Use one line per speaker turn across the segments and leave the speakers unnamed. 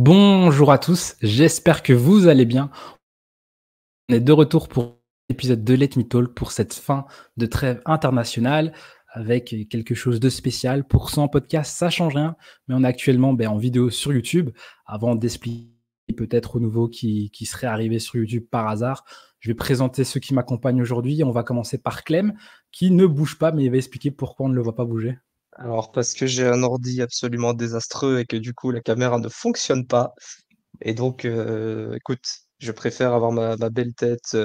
Bonjour à tous, j'espère que vous allez bien. On est de retour pour l'épisode de Let Me Talk pour cette fin de trêve internationale avec quelque chose de spécial. Pour 100 podcasts, ça change rien, mais on est actuellement en vidéo sur YouTube. Avant d'expliquer peut-être aux nouveaux qui seraient arrivés sur YouTube par hasard, je vais présenter ceux qui m'accompagnent aujourd'hui. On va commencer par Clem, qui ne bouge pas, mais il va expliquer pourquoi on ne le voit pas bouger.
Alors, parce que j'ai un ordi absolument désastreux et que du coup la caméra ne fonctionne pas. Et donc, écoute, je préfère avoir ma belle tête,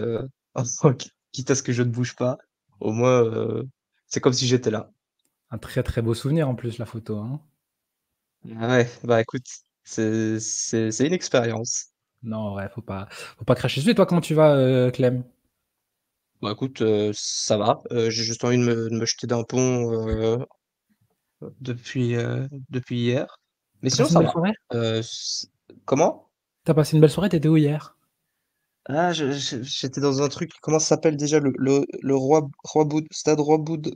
quitte à ce que je ne bouge pas. Au moins, c'est comme si j'étais là.
Un très très beau souvenir en plus, la photo, hein.
Ah ouais, bah écoute, c'est une expérience.
Non, ouais, faut pas cracher dessus. Et toi, comment tu vas, Clem?
Bah écoute, ça va. J'ai juste envie de me jeter d'un pont depuis hier. Mais
T'as
sinon,
passé une
ça
belle
va.
soirée?
Comment?
T'as passé une belle soirée? T'étais où hier?
Ah, j'étais dans un truc, comment ça s'appelle déjà le stade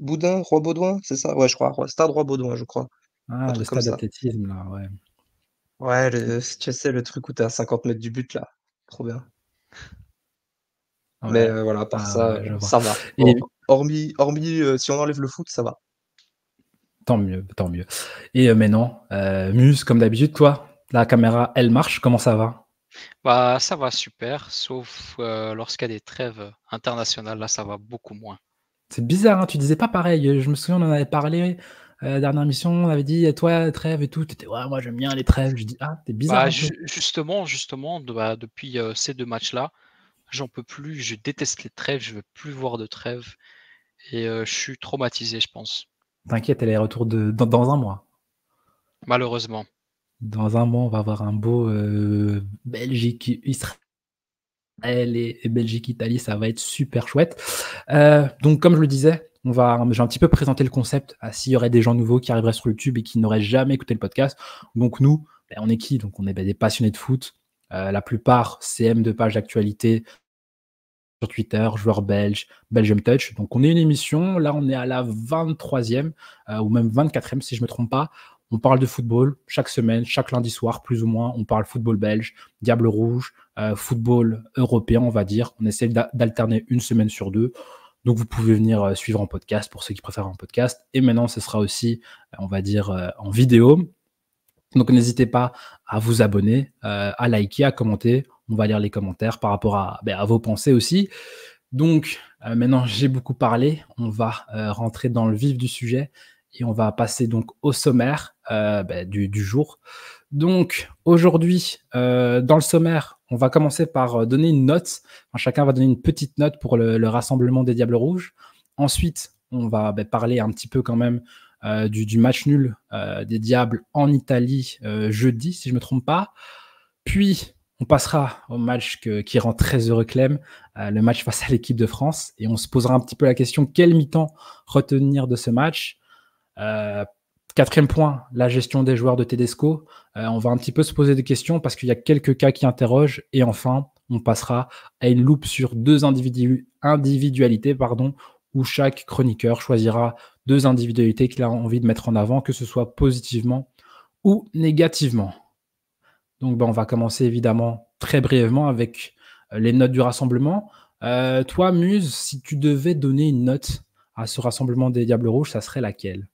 Boudin, Roi Baudouin, c'est ça? Ouais, je crois, stade Roi Baudouin, je crois. Un
Ah, le
truc comme
stade
ça.
d'athlétisme là, ouais.
Ouais, tu sais, le truc où t'es à 50 mètres du but, là. Trop bien. Mais
Ouais.
voilà, à part
Ah
ça,
ouais, je vois.
ça va.
Et
Hormis, si on enlève le foot, ça va.
tant mieux, tant mieux. Et maintenant, Muse, comme d'habitude, toi, la caméra, elle marche, comment ça va?
Bah, ça va super, sauf, lorsqu'il y a des trêves internationales, là, ça va beaucoup moins.
C'est bizarre, hein, tu disais pas pareil, je me souviens, on en avait parlé, dernière mission, on avait dit: «Toi, trêve et tout», tu étais: «Ouais, moi j'aime bien les trêves». Je dis: «Ah, tu bizarre
Bah,
un peu».
justement, depuis, ces 2 matchs-là, j'en peux plus, je déteste les trêves, je veux plus voir de trêves et je suis traumatisé, je pense,
T'inquiète, elle est retour dans un mois.
malheureusement.
Dans un mois, on va avoir un beau, Belgique, Israël et Belgique-Italie, ça va être super chouette. Donc comme je le disais, j'ai un petit peu présenté le concept, s'il y aurait des gens nouveaux qui arriveraient sur YouTube et qui n'auraient jamais écouté le podcast. Donc nous, on est qui? Donc on est, des passionnés de foot, la plupart CM de pages d'actualité sur Twitter, joueurs belges, Belgium Touch. Donc on est une émission, là on est à la 23e ou même 24e si je ne me trompe pas. On parle de football chaque semaine, chaque lundi soir plus ou moins. On parle football belge, Diable Rouge, football européen on va dire. On essaie d'alterner une semaine sur deux. Donc vous pouvez venir suivre en podcast pour ceux qui préfèrent en podcast. Et maintenant ce sera aussi, on va dire, en vidéo. Donc n'hésitez pas à vous abonner, à liker, à commenter. On va lire les commentaires par rapport à vos pensées aussi. Donc maintenant j'ai beaucoup parlé, on va rentrer dans le vif du sujet et on va passer donc au sommaire du jour. Donc aujourd'hui, dans le sommaire, on va commencer par donner une note. Enfin, chacun va donner une petite note pour le rassemblement des Diables Rouges. Ensuite, on va parler un petit peu quand même du match nul des Diables en Italie jeudi, si je ne me trompe pas. Puis, on passera au match qui rend très heureux Clem, le match face à l'équipe de France. Et on se posera un petit peu la question, quel mi-temps retenir de ce match? euh, Quatrième point, la gestion des joueurs de Tedesco. On va un petit peu se poser des questions parce qu'il y a quelques cas qui interrogent. Et enfin, on passera à une loupe sur deux individualités, où chaque chroniqueur choisira deux individualités qu'il a envie de mettre en avant, que ce soit positivement ou négativement. Donc, on va commencer évidemment très brièvement avec les notes du rassemblement. Toi, Muse, si tu devais donner une note à ce rassemblement des Diables Rouges, ça serait laquelle?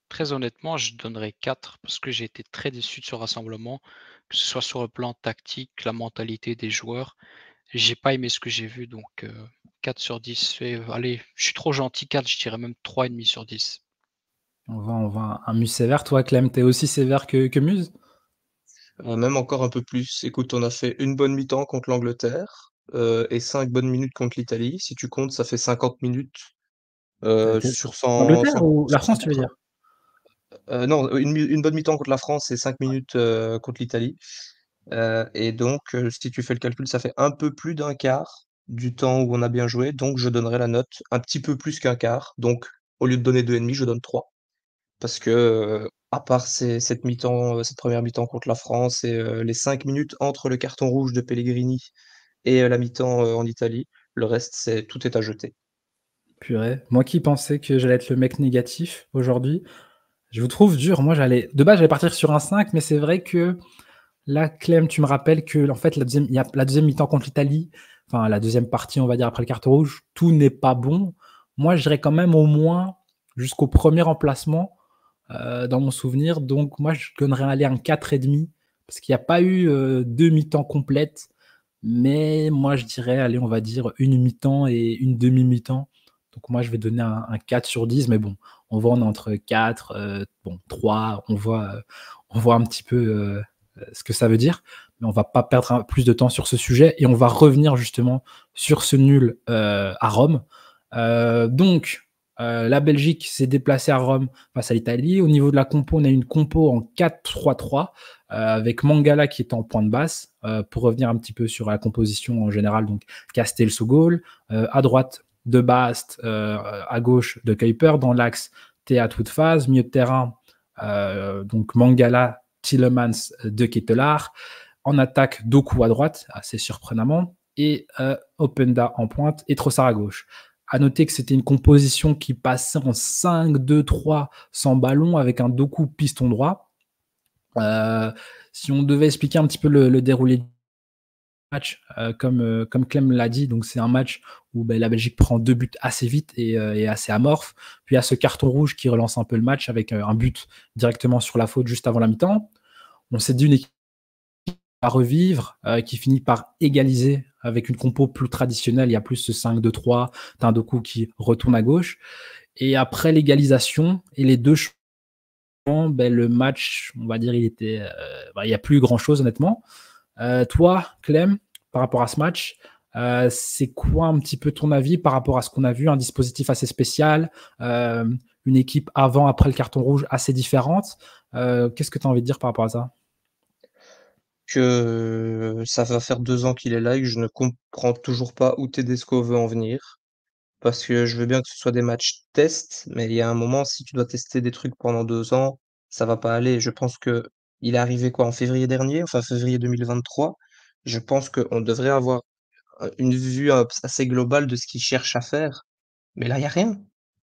Très honnêtement, je donnerais 4 parce que j'ai été très déçu de ce rassemblement, que ce soit sur le plan tactique, la mentalité des joueurs. J'ai pas aimé ce que j'ai vu donc 4 sur 10 allez, je suis trop gentil, 4, je dirais même 3,5 sur 10.
On va un Muse sévère. Toi, Clem, t'es aussi sévère que Muse?
Même encore un peu plus. Écoute, on a fait une bonne mi-temps contre l'Angleterre, et 5 bonnes minutes contre l'Italie. Si tu comptes, ça fait 50 minutes, sur 100
L'Angleterre
100
ou la
sur
France, tu veux
180.
dire?
Non, une bonne mi-temps contre la France et 5 minutes, contre l'Italie. Et donc, si tu fais le calcul, ça fait un peu plus d'un quart du temps où on a bien joué, donc je donnerai la note un petit peu plus qu'un quart. Donc, au lieu de donner 2,5, je donne 3. Parce que, à part cette mi-temps, cette première mi-temps contre la France et les 5 minutes entre le carton rouge de Pellegrini et la mi-temps, en Italie, le reste, tout est à jeter.
Purée. Moi qui pensais que j'allais être le mec négatif aujourd'hui, Je vous trouve dur. Moi, de base, j'allais partir sur un 5, mais c'est vrai que là, Clem, tu me rappelles que en fait, il y a la deuxième mi-temps contre l'Italie, enfin la deuxième partie, on va dire, après le carton rouge, tout n'est pas bon. Moi, je dirais quand même au moins jusqu'au premier remplacement dans mon souvenir. Donc, moi, je donnerais aller un 4,5 parce qu'il n'y a pas eu deux mi-temps complètes. Mais moi, je dirais, allez, on va dire une mi-temps et une demi-mi-temps. Donc, moi, je vais donner un 4 sur 10. Mais bon, on voit, on est entre 4, 3. On voit un petit peu ce que ça veut dire. Mais on va pas perdre plus de temps sur ce sujet. Et on va revenir justement sur ce nul à Rome. Donc, la Belgique s'est déplacée à Rome face à l'Italie. Au niveau de la compo, on a une compo en 4-3-3 avec Mangala qui est en point de basse. Pour revenir un petit peu sur la composition en général, donc Castells au goal, à droite de Bast, à gauche de Kuiper, dans l'axe Théa toute phase, milieu de terrain, donc Mangala, Tielemans, De Ketelaar, en attaque Doku à droite, assez surprenamment, et Openda en pointe et Trossard à gauche. À noter que c'était une composition qui passait en 5-2-3 sans ballon avec un Doku piston droit. Si on devait expliquer un petit peu le déroulé du match, comme Clem l'a dit, donc c'est un match où la Belgique prend 2 buts assez vite et assez amorphe. Puis il y a ce carton rouge qui relance un peu le match avec un but directement sur la faute juste avant la mi-temps. On s'est dit une équipe à revivre, qui finit par égaliser avec une compo plus traditionnelle. Il y a plus ce 5-2-3, t'as un Doku qui retourne à gauche. Et après l'égalisation et les deux le match, on va dire, il n'y a plus grand-chose, honnêtement. Toi, Clem, par rapport à ce match, c'est quoi un petit peu ton avis par rapport à ce qu'on a vu? Un dispositif assez spécial, une équipe avant, après le carton rouge assez différente. Qu'est-ce que tu as envie de dire par rapport à ça?
Que ça va faire 2 ans qu'il est là et que je ne comprends toujours pas où Tedesco veut en venir. Parce que je veux bien que ce soit des matchs test, mais il y a un moment, si tu dois tester des trucs pendant 2 ans, ça va pas aller. Je pense qu'il est arrivé quoi? En février dernier, enfin février 2023. Je pense qu'on devrait avoir, une vue, assez globale de ce qu'il cherche à faire. Mais là, il y a rien.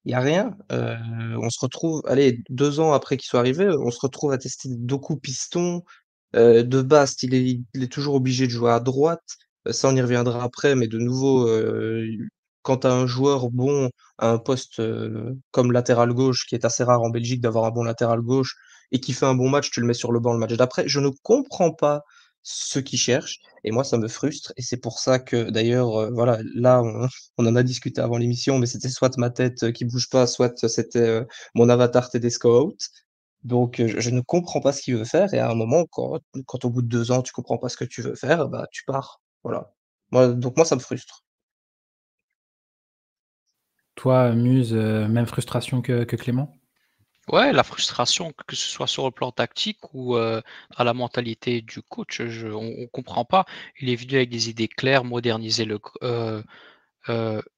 Il y a rien. On se retrouve, allez, 2 ans après qu'il soit arrivé, on se retrouve à tester Doku piston. De Bast, il est toujours obligé de jouer à droite. Ça, on y reviendra après, mais de nouveau, quand tu as un joueur bon à un poste, comme latéral gauche, qui est assez rare en Belgique d'avoir un bon latéral gauche et qui fait un bon match, tu le mets sur le banc le match d'après. Je ne comprends pas ce qu'il cherche et moi, ça me frustre et c'est pour ça que d'ailleurs, voilà, là, on en a discuté avant l'émission, mais c'était soit ma tête, qui bouge pas, soit c'était, mon avatar Tedesco out. Donc, je ne comprends pas ce qu'il veut faire et à un moment, quand au bout de 2 ans, tu comprends pas ce que tu veux faire, bah, tu pars. Voilà. Moi, ça me frustre.
Toi, Muse, même frustration que Clément?
Ouais, la frustration, que ce soit sur le plan tactique ou à la mentalité du coach, on comprend pas. Il est venu avec des idées claires, moderniser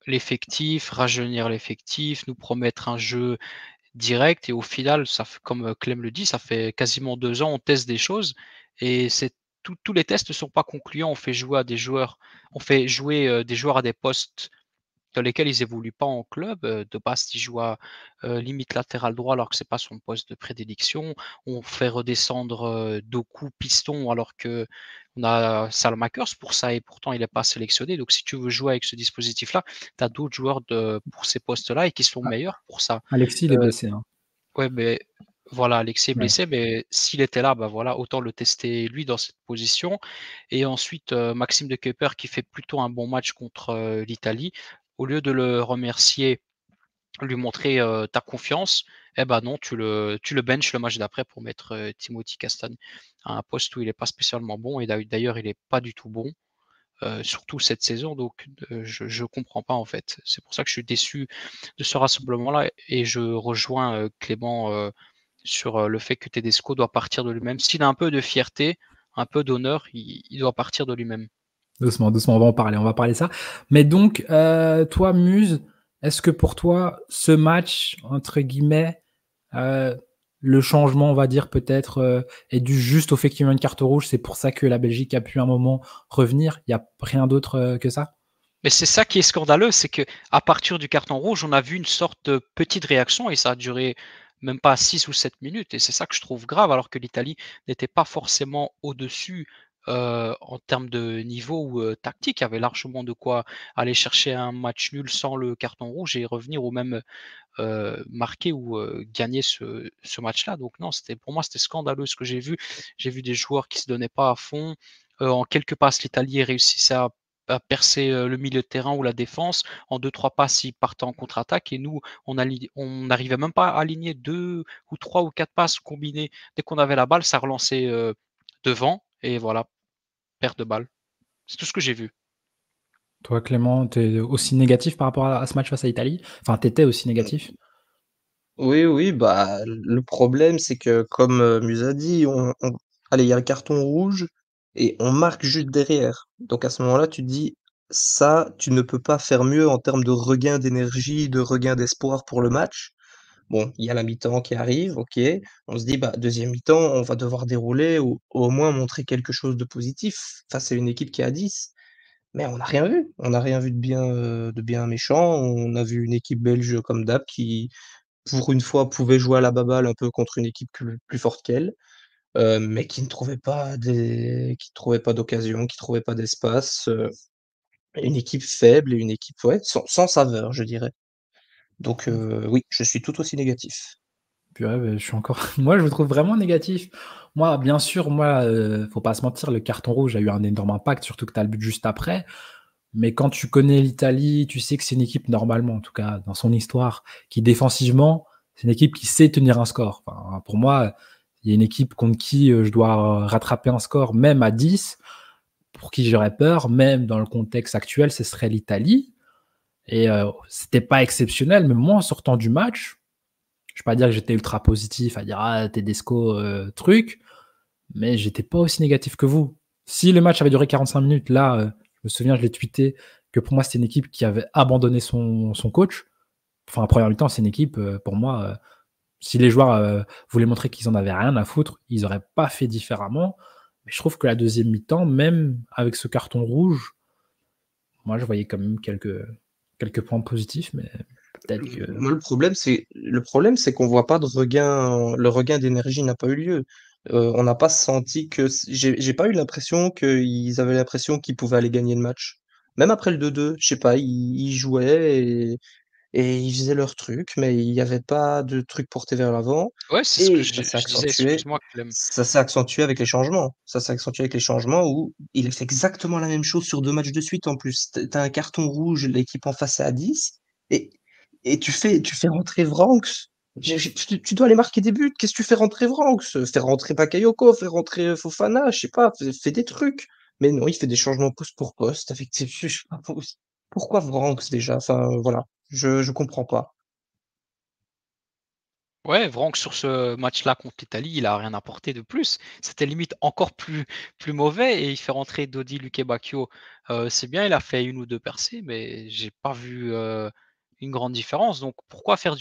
l'effectif, rajeunir l'effectif, nous promettre un jeu direct et au final, ça fait comme, Clem le dit, ça fait quasiment 2 ans, on teste des choses et c'est tous les tests ne sont pas concluants. On fait jouer, des joueurs à des postes dans lesquels ils évoluent pas en club. De base, il joue à, limite latéral droit alors que c'est pas son poste de prédilection. On fait redescendre, Doku piston alors qu'on a Salmakers pour ça et pourtant il est pas sélectionné. Donc si tu veux jouer avec ce dispositif-là, tu as d'autres joueurs pour ces postes-là et qui sont
Ah,
meilleurs pour ça.
Alexis, il est
Heu,
blessé, hein.
ouais, mais voilà, Alexis est
Ouais.
blessé, mais s'il était là, bah, voilà, autant le tester lui dans cette position et ensuite, Maxime de Kuyper qui fait plutôt un bon match contre, l'Italie. Au lieu de le remercier, lui montrer, ta confiance, eh ben non, tu le benches le match d'après pour mettre, Timothy Castagne à un poste où il est pas spécialement bon et d'ailleurs il est pas du tout bon, surtout cette saison donc je comprends pas en fait. C'est pour ça que je suis déçu de ce rassemblement-là et je rejoins, Clément, sur, le fait que Tedesco doit partir de lui-même. S'il a un peu de fierté, un peu d'honneur, il doit partir de lui-même.
Doucement, doucement, on va parler de ça. Mais donc, toi, Muse, est-ce que pour toi, ce match, entre guillemets, euh, le changement, on va dire peut-être, est dû juste au fait qu'il y a eu une carte rouge, c'est pour ça que la Belgique a pu un moment revenir? Il n'y a rien d'autre que ça?
Mais c'est ça qui est scandaleux, c'est que à partir du carton rouge, on a vu une sorte de petite réaction et ça a duré même pas 6 ou 7 minutes. Et c'est ça que je trouve grave, alors que l'Italie n'était pas forcément au-dessus en termes de niveau ou tactique. Il y avait largement de quoi aller chercher un match nul sans le carton rouge et revenir au même marquer ou gagner ce match-là. Donc non, pour moi, c'était scandaleux ce que j'ai vu. J'ai vu des joueurs qui se donnaient pas à fond. En quelques passes, l'Italie réussissait à percer le milieu de terrain ou la défense. En 2-3 passes, ils partaient en contre-attaque et nous, on n'arrivait même pas à aligner 2 ou 3 ou 4 passes combinées. Dès qu'on avait la balle, ça relançait devant et voilà, perte de balle. C'est tout ce que j'ai vu.
Toi, Clément, tu es aussi négatif par rapport à ce match face à l'Italie? Enfin, tu étais aussi négatif?
Oui, oui, bah, le problème, c'est que comme Musa dit, allez, il y a le carton rouge et on marque juste derrière. Donc à ce moment-là, tu te dis, ça, tu ne peux pas faire mieux en termes de regain d'énergie, de regain d'espoir pour le match. Bon, il y a la mi-temps qui arrive, ok. On se dit, bah, deuxième mi-temps, on va devoir dérouler ou au moins montrer quelque chose de positif face à une équipe qui est à 10. Mais on n'a rien vu. On n'a rien vu de bien méchant. On a vu une équipe belge comme d'hab qui, pour une fois, pouvait jouer à la baballe un peu contre une équipe plus forte qu'elle, mais qui ne trouvait pas d'occasion, qui trouvait pas d'espace. Une équipe faible et une équipe ouais, sans saveur, je dirais. Donc oui, je suis tout aussi négatif.
Purée, je suis encore moi, je le trouve vraiment négatif. Moi, bien sûr, faut pas se mentir, le carton rouge a eu un énorme impact, surtout que tu as le but juste après. Mais quand tu connais l'Italie, tu sais que c'est une équipe, normalement, en tout cas, dans son histoire, qui défensivement, c'est une équipe qui sait tenir un score. Enfin, pour moi, il y a une équipe contre qui je dois rattraper un score, même à 10, pour qui j'aurais peur, même dans le contexte actuel, ce serait l'Italie. Et c'était pas exceptionnel, mais moi, en sortant du match, je ne vais pas dire que j'étais ultra positif, à dire ah, Tedesco, truc, mais j'étais pas aussi négatif que vous. Si le match avait duré 45 minutes, là, je me souviens, je l'ai tweeté, que pour moi, c'était une équipe qui avait abandonné son coach. Enfin, en première mi-temps, c'est une équipe, pour moi, si les joueurs voulaient montrer qu'ils en avaient rien à foutre, ils n'auraient pas fait différemment. Mais je trouve que la deuxième mi-temps, même avec ce carton rouge, moi, je voyais quand même quelques points positifs, mais peut-être que.
Moi, le problème, c'est qu'on voit pas de regain, le regain d'énergie n'a pas eu lieu. On n'a pas senti que, j'ai pas eu l'impression qu'ils avaient l'impression qu'ils pouvaient aller gagner le match. Même après le 2-2, je sais pas, ils jouaient et ils faisaient leur truc, mais il n'y avait pas de truc porté vers l'avant.
Ouais, c'est ce que
Et
je disais, excuse-moi, Clem.
ça s'est accentué avec les changements. Ça s'est accentué avec les changements où il a fait exactement la même chose sur 2 matchs de suite en plus. T'as un carton rouge, l'équipe en face est à 10 et, et tu fais rentrer Vranks. Tu dois aller marquer des buts. Qu'est-ce que tu fais rentrer Vranks? Fais rentrer Bakayoko, fais rentrer Fofana, je sais pas, fais des trucs. Mais non, il fait des changements poste pour poste avec je sais pas, pourquoi Vranks déjà? Enfin, voilà. Je comprends pas.
Ouais, Vranck sur ce match-là contre l'Italie, il a rien apporté de plus. C'était limite encore plus mauvais et il fait rentrer Dodi Lukebakio. C'est bien, il a fait 1 ou 2 percées, mais j'ai pas vu, une grande différence. Donc pourquoi faire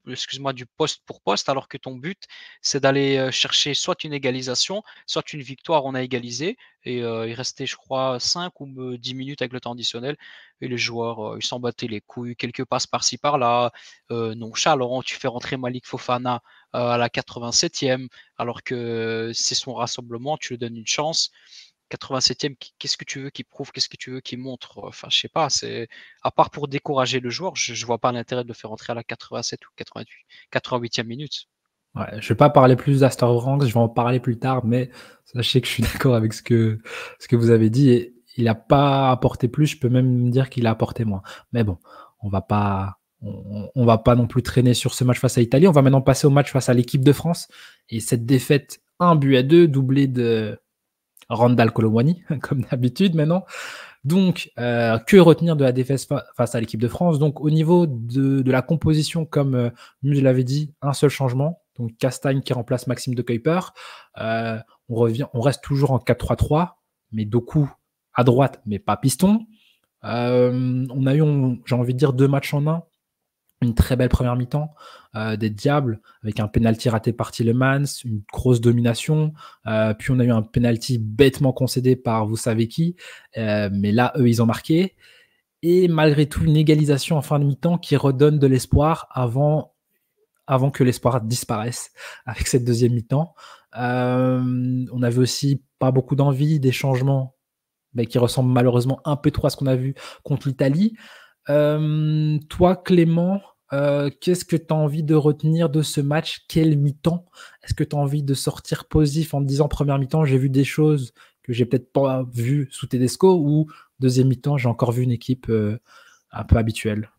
excuse-moi, du poste pour poste alors que ton but, c'est d'aller, chercher soit une égalisation, soit une victoire. On a égalisé et il restait je crois 5 ou 10 minutes avec le temps additionnel et les joueurs, ils s'en battaient les couilles, quelques passes par-ci par-là, nonchalant. Tu fais rentrer Malik Fofana à la 87e, alors que c'est son rassemblement, tu lui donnes une chance. 87e, qu'est-ce que tu veux qu'il prouve, qu'est-ce que tu veux qu'il montre? Enfin, je sais pas, à part pour décourager le joueur, je vois pas l'intérêt de le faire rentrer à la 87 ou 88, 88e minute.
Ouais, je vais pas parler plus d'Astor Ranks, je vais en parler plus tard, mais sachez que je suis d'accord avec ce que vous avez dit. Et il n'a pas apporté plus, je peux même dire qu'il a apporté moins. Mais bon, on va pas non plus traîner sur ce match face à l'Italie. On va maintenant passer au match face à l'équipe de France. Et cette défaite 1-2, doublée de Randal Colomwani, comme d'habitude maintenant. Donc, que retenir de la défaite face à l'équipe de France? Donc, au niveau de la composition, comme je l'avais dit, un seul changement. Donc, Castagne qui remplace Maxime de Kuyper. On reste toujours en 4-3-3, mais Doku à droite, mais pas piston. On a eu, j'ai envie de dire, 2 matchs en un. Une très belle première mi-temps des Diables avec un penalty raté par Tielemans, une grosse domination. Puis on a eu un penalty bêtement concédé par vous savez qui. Mais là, eux, ils ont marqué. Et malgré tout, une égalisation en fin de mi-temps qui redonne de l'espoir avant avant que l'espoir disparaisse avec cette deuxième mi-temps. On avait aussi pas beaucoup d'envie, des changements mais qui ressemblent malheureusement un peu trop à ce qu'on a vu contre l'Italie. Toi, Clément, qu'est-ce que tu as envie de retenir de ce match? Quel mi-temps? Est-ce que tu as envie de sortir positif en te disant première mi-temps, j'ai vu des choses que j'ai peut-être pas vues sous Tedesco, ou deuxième mi-temps, j'ai encore vu une équipe un peu habituelle?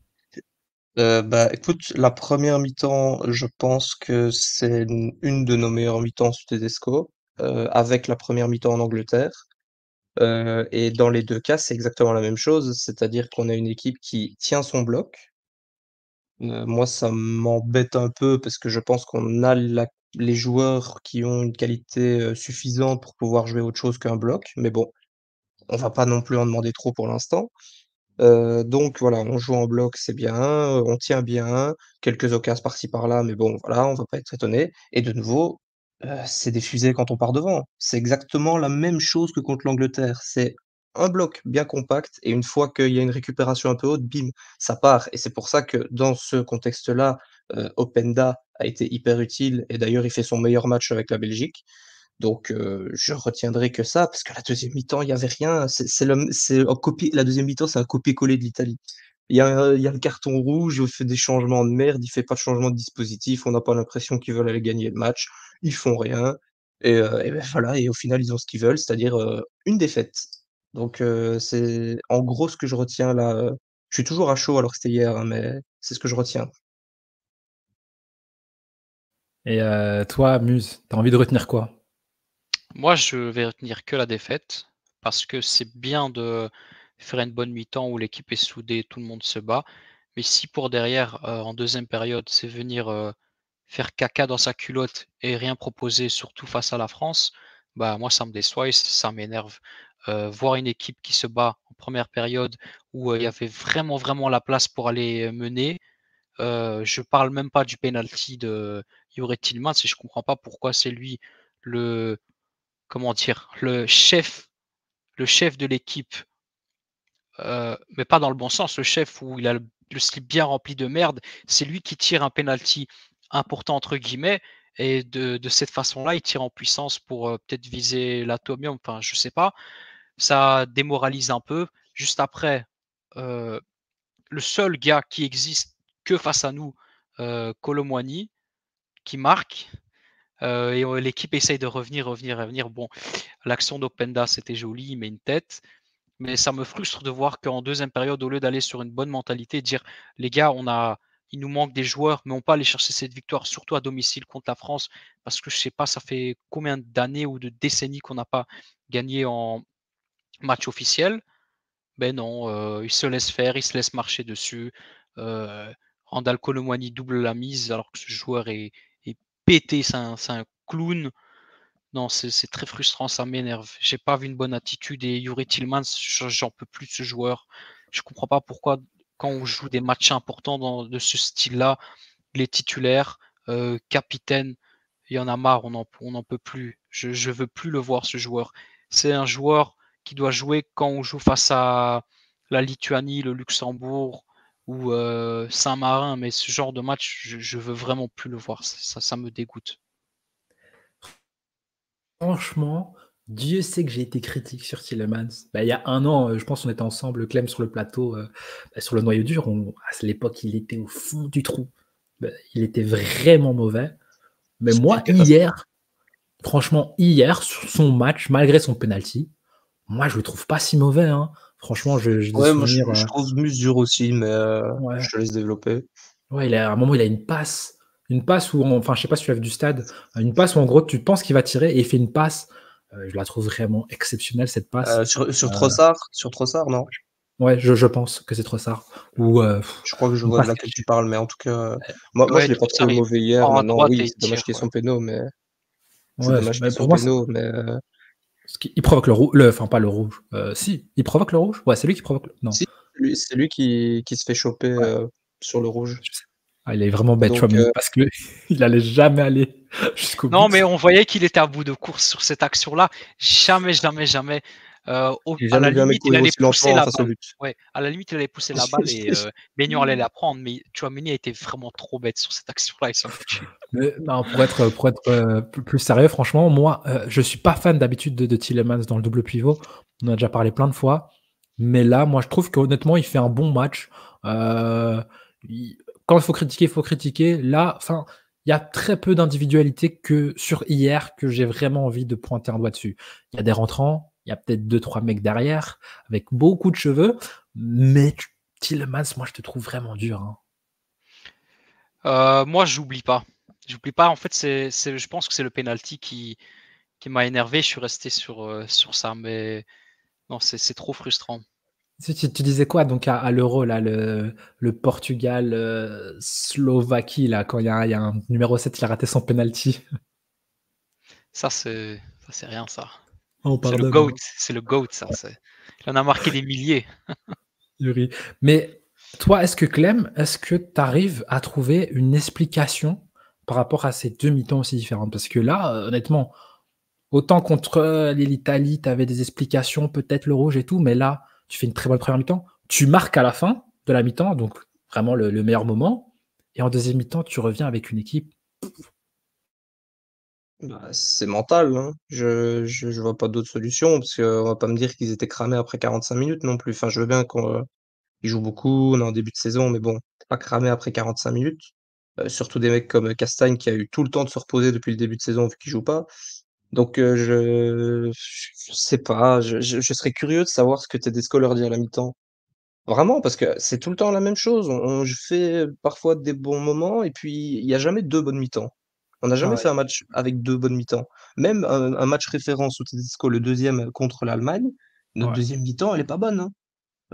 Écoute, la première mi-temps, je pense que c'est une de nos meilleures mi-temps sous Tedesco, avec la première mi-temps en Angleterre. Et dans les deux cas, c'est exactement la même chose, c'est-à-dire qu'on a une équipe qui tient son bloc. Moi, ça m'embête un peu parce que je pense qu'on a les joueurs qui ont une qualité suffisante pour pouvoir jouer autre chose qu'un bloc, mais bon, on va pas non plus en demander trop pour l'instant. Donc voilà, on joue en bloc, c'est bien, on tient bien, quelques occasions par-ci par-là, mais bon, voilà, on va pas être étonné. Et de nouveau, c'est des fusées quand on part devant. C'est exactement la même chose que contre l'Angleterre. C'est un bloc bien compact et une fois qu'il y a une récupération un peu haute, bim, ça part. Et c'est pour ça que dans ce contexte-là, Openda a été hyper utile et d'ailleurs il fait son meilleur match avec la Belgique. Donc, je retiendrai que ça, parce que la deuxième mi-temps, il y avait rien. C'est un copie la deuxième mi-temps, c'est un copier-coller de l'Italie. Il y a le carton rouge, il fait des changements de merde, il fait pas de changement de dispositif, on n'a pas l'impression qu'ils veulent aller gagner le match. Ils font rien et ben, voilà et au final, ils ont ce qu'ils veulent, c'est-à-dire, une défaite. Donc, c'est en gros ce que je retiens là, je suis toujours à chaud alors que c'était hier, hein, mais c'est ce que je retiens.
Et toi, Muse, tu as envie de retenir quoi?
Moi, je vais retenir que la défaite parce que c'est bien de faire une bonne mi-temps où l'équipe est soudée, tout le monde se bat. Mais si pour derrière, en deuxième période, c'est venir faire caca dans sa culotte et rien proposer, surtout face à la France, bah moi ça me déçoit et ça m'énerve. Voir une équipe qui se bat en première période où il y avait vraiment, vraiment la place pour aller mener. Je parle même pas du penalty de Youri Tillmans et je comprends pas pourquoi c'est lui le comment dire? Le chef de l'équipe, mais pas dans le bon sens, le chef où il a le slip bien rempli de merde, c'est lui qui tire un penalty «important» entre guillemets et de cette façon-là, il tire en puissance pour, peut-être viser l'atomium, enfin je sais pas. Ça démoralise un peu. Juste après, heu, le seul gars qui existe que face à nous, Kolo Muani qui marque, et l'équipe essaye de revenir, revenir, revenir. Bon, l'action d'Openda, c'était joli, il met une tête. Mais ça me frustre de voir qu'en deuxième période, au lieu d'aller sur une bonne mentalité, dire les gars, il nous manque des joueurs, mais on peut aller chercher cette victoire, surtout à domicile contre la France, parce que je sais pas, ça fait combien d'années ou de décennies qu'on n'a pas gagné en match officiel. Ben non, il se laisse faire, il se laisse marcher dessus. Randal Kolo Muani double la mise alors que ce joueur est pété, c'est un clown. Non, c'est très frustrant, ça m'énerve. J'ai pas vu une bonne attitude et Youri Tillmans, j'en peux plus de ce joueur. Je comprends pas pourquoi quand on joue des matchs importants de ce style-là, les titulaires, capitaine, il y en a marre, on n'en peut plus. Je veux plus le voir ce joueur. C'est un joueur qui doit jouer quand on joue face à la Lituanie, le Luxembourg ou Saint-Marin, mais ce genre de match, je veux vraiment plus le voir. Ça me dégoûte.
Franchement, Dieu sait que j'ai été critique sur Tielemans. Il y a un an, je pense qu'on était ensemble, Clem, sur le plateau, sur le noyau dur. À l'époque, il était au fond du trou. Il était vraiment mauvais. Mais moi, hier, franchement, sur son match, malgré son penalty, moi, je le trouve pas si mauvais, hein. Franchement, j'ai des
Ouais, moi
souvenirs.
je trouve Musure aussi, mais
Ouais,
je te laisse développer.
ouais, à un moment, il a une passe où, enfin, je sais pas si tu as vu du stade, une passe où en gros, tu penses qu'il va tirer et il fait une passe. Je la trouve vraiment exceptionnelle, cette passe.
Sur
Euh,
Trossard, non?
ouais, je pense que c'est trop ça. Ou
Je crois que je
une
vois de
passe
laquelle tu
cachée.
parles, mais en tout cas,
Euh,
moi je
Ouais,
l'ai pas trouvé
Trossard, il
mauvais hier.
part à
Maintenant,
droite et
oui,
il
c'est dommage
tire,
qu'il y ait
ouais.
son péno, mais c'est
Ouais,
dommage qu'il y ait son
pour moi,
péno, mais
il provoque enfin pas le rouge. Si, il provoque le rouge. Ouais, c'est lui qui provoque. Non.
si, c'est lui qui se fait choper
Ouais,
sur le rouge.
je sais. Ah, il est vraiment bête,
Donc,
Chouameni, parce que il allait jamais aller jusqu'au
Non, mais
but.
on voyait qu'il était à bout de course sur cette action-là. Jamais, jamais, jamais.
J'ai
À la
jamais vu un mec
limite, il
courir
allait
aussi
pousser
lentement
la
face au
balle.
but.
Ouais, à la limite, il allait pousser la balle et Maignan allait la prendre, mais Tchouaméni a été vraiment trop bête sur cette action-là, il s'en foutu.
Mais non, pour être plus sérieux, franchement, moi, je suis pas fan d'habitude de Tielemans dans le double pivot. On en a déjà parlé plein de fois. Mais là, moi, je trouve qu'honnêtement, il fait un bon match. Il Quand il faut critiquer, il faut critiquer. Là, enfin, il y a très peu d'individualité que sur hier que j'ai vraiment envie de pointer un doigt dessus. Il y a des rentrants, il y a peut-être deux trois mecs derrière avec beaucoup de cheveux, mais Tielemans, moi, je te trouve vraiment dur, hein.
Moi, j'oublie pas. J'oublie pas. En fait, je pense que c'est le penalty qui m'a énervé. Je suis resté sur ça, mais non, c'est trop frustrant.
Tu disais quoi donc à l'Euro, là, le Portugal, Slovaquie, là, quand il y a un numéro 7 il a raté son penalty.
Ça, c'est rien, ça.
On
C'est le
pardonne,
GOAT.
hein.
C'est le GOAT, ça. Il en a marqué des milliers.
Yuri. Mais toi, est-ce que tu arrives à trouver une explication par rapport à ces deux mi-temps aussi différentes? Parce que là, honnêtement, autant contre l'Italie, tu avais des explications, peut-être le rouge et tout, mais là, tu fais une très bonne première mi-temps. Tu marques à la fin de la mi-temps, donc vraiment le meilleur moment. Et en deuxième mi-temps, tu reviens avec une équipe.
Bah, c'est mental, hein. Je vois pas d'autre solution parce qu'on va pas me dire qu'ils étaient cramés après 45 minutes non plus. Enfin, je veux bien qu'on ils jouent beaucoup, on est en début de saison, mais bon, tu pas cramé après 45 minutes. Surtout des mecs comme Castagne qui a eu tout le temps de se reposer depuis le début de saison vu qu'il joue pas. Donc, je sais pas, je serais curieux de savoir ce que Tedesco leur dit à la mi-temps. Vraiment, parce que c'est tout le temps la même chose. Je fais parfois des bons moments et puis il y a jamais 2 bonnes mi-temps. On n'a
Ah
jamais
ouais,
fait un match avec 2 bonnes mi-temps. Même un match référence sous Tedesco, le deuxième contre l'Allemagne, notre
ouais.
deuxième mi-temps, elle est pas bonne, hein.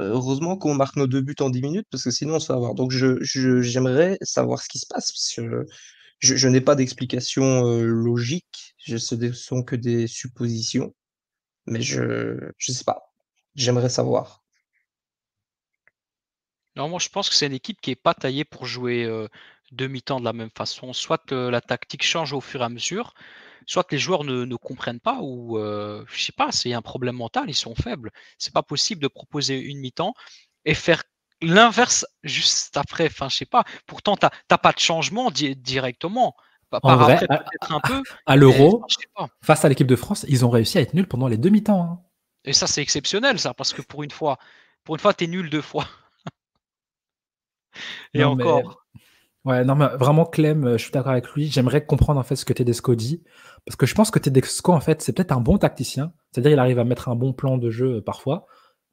Heureusement qu'on marque nos 2 buts en 10 minutes parce que sinon on se fait avoir. Donc j'aimerais savoir ce qui se passe parce que je n'ai pas d'explication, logique. Ce ne sont que des suppositions, mais je sais pas. J'aimerais savoir.
Non, moi, je pense que c'est une équipe qui est pas taillée pour jouer deux mi-temps de la même façon. Soit la tactique change au fur et à mesure, soit les joueurs ne comprennent pas ou je sais pas, c'est un problème mental, ils sont faibles. C'est pas possible de proposer une mi-temps et faire l'inverse juste après. Enfin, je sais pas. Pourtant, t'as pas de changement directement.
En
Par
vrai,
après, peut-être un peu,
à
mais enfin,
l'Euro,
je sais pas.
face à l'équipe de France, ils ont réussi à être nuls pendant les deux mi-temps, hein.
Et ça, c'est exceptionnel, ça, parce que pour une fois, t'es nul deux fois. Et
Non, mais
encore.
ouais, non, mais vraiment, Clem, je suis d'accord avec lui. J'aimerais comprendre en fait ce que Tedesco dit, parce que je pense que Tedesco, en fait, c'est peut-être un bon tacticien. C'est-à-dire, il arrive à mettre un bon plan de jeu parfois,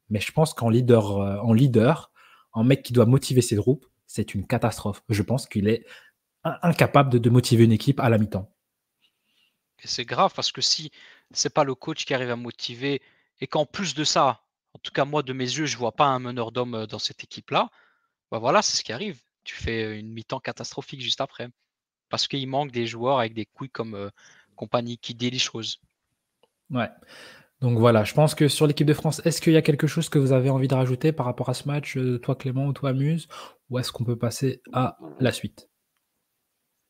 mais je pense qu'en leader, en mec qui doit motiver ses troupes, c'est une catastrophe. Je pense qu'il est incapable de motiver une équipe à la mi-temps.
Et c'est grave parce que si c'est pas le coach qui arrive à motiver et qu'en plus de ça, en tout cas moi de mes yeux, je vois pas un meneur d'hommes dans cette équipe-là, bah voilà, c'est ce qui arrive. Tu fais une mi-temps catastrophique juste après. Parce qu'il manque des joueurs avec des couilles comme compagnie qui dit les choses.
Ouais. Donc voilà, je pense que sur l'équipe de France, est-ce qu'il y a quelque chose que vous avez envie de rajouter par rapport à ce match, toi Clément ou toi Muse, ou est-ce qu'on peut passer à la suite?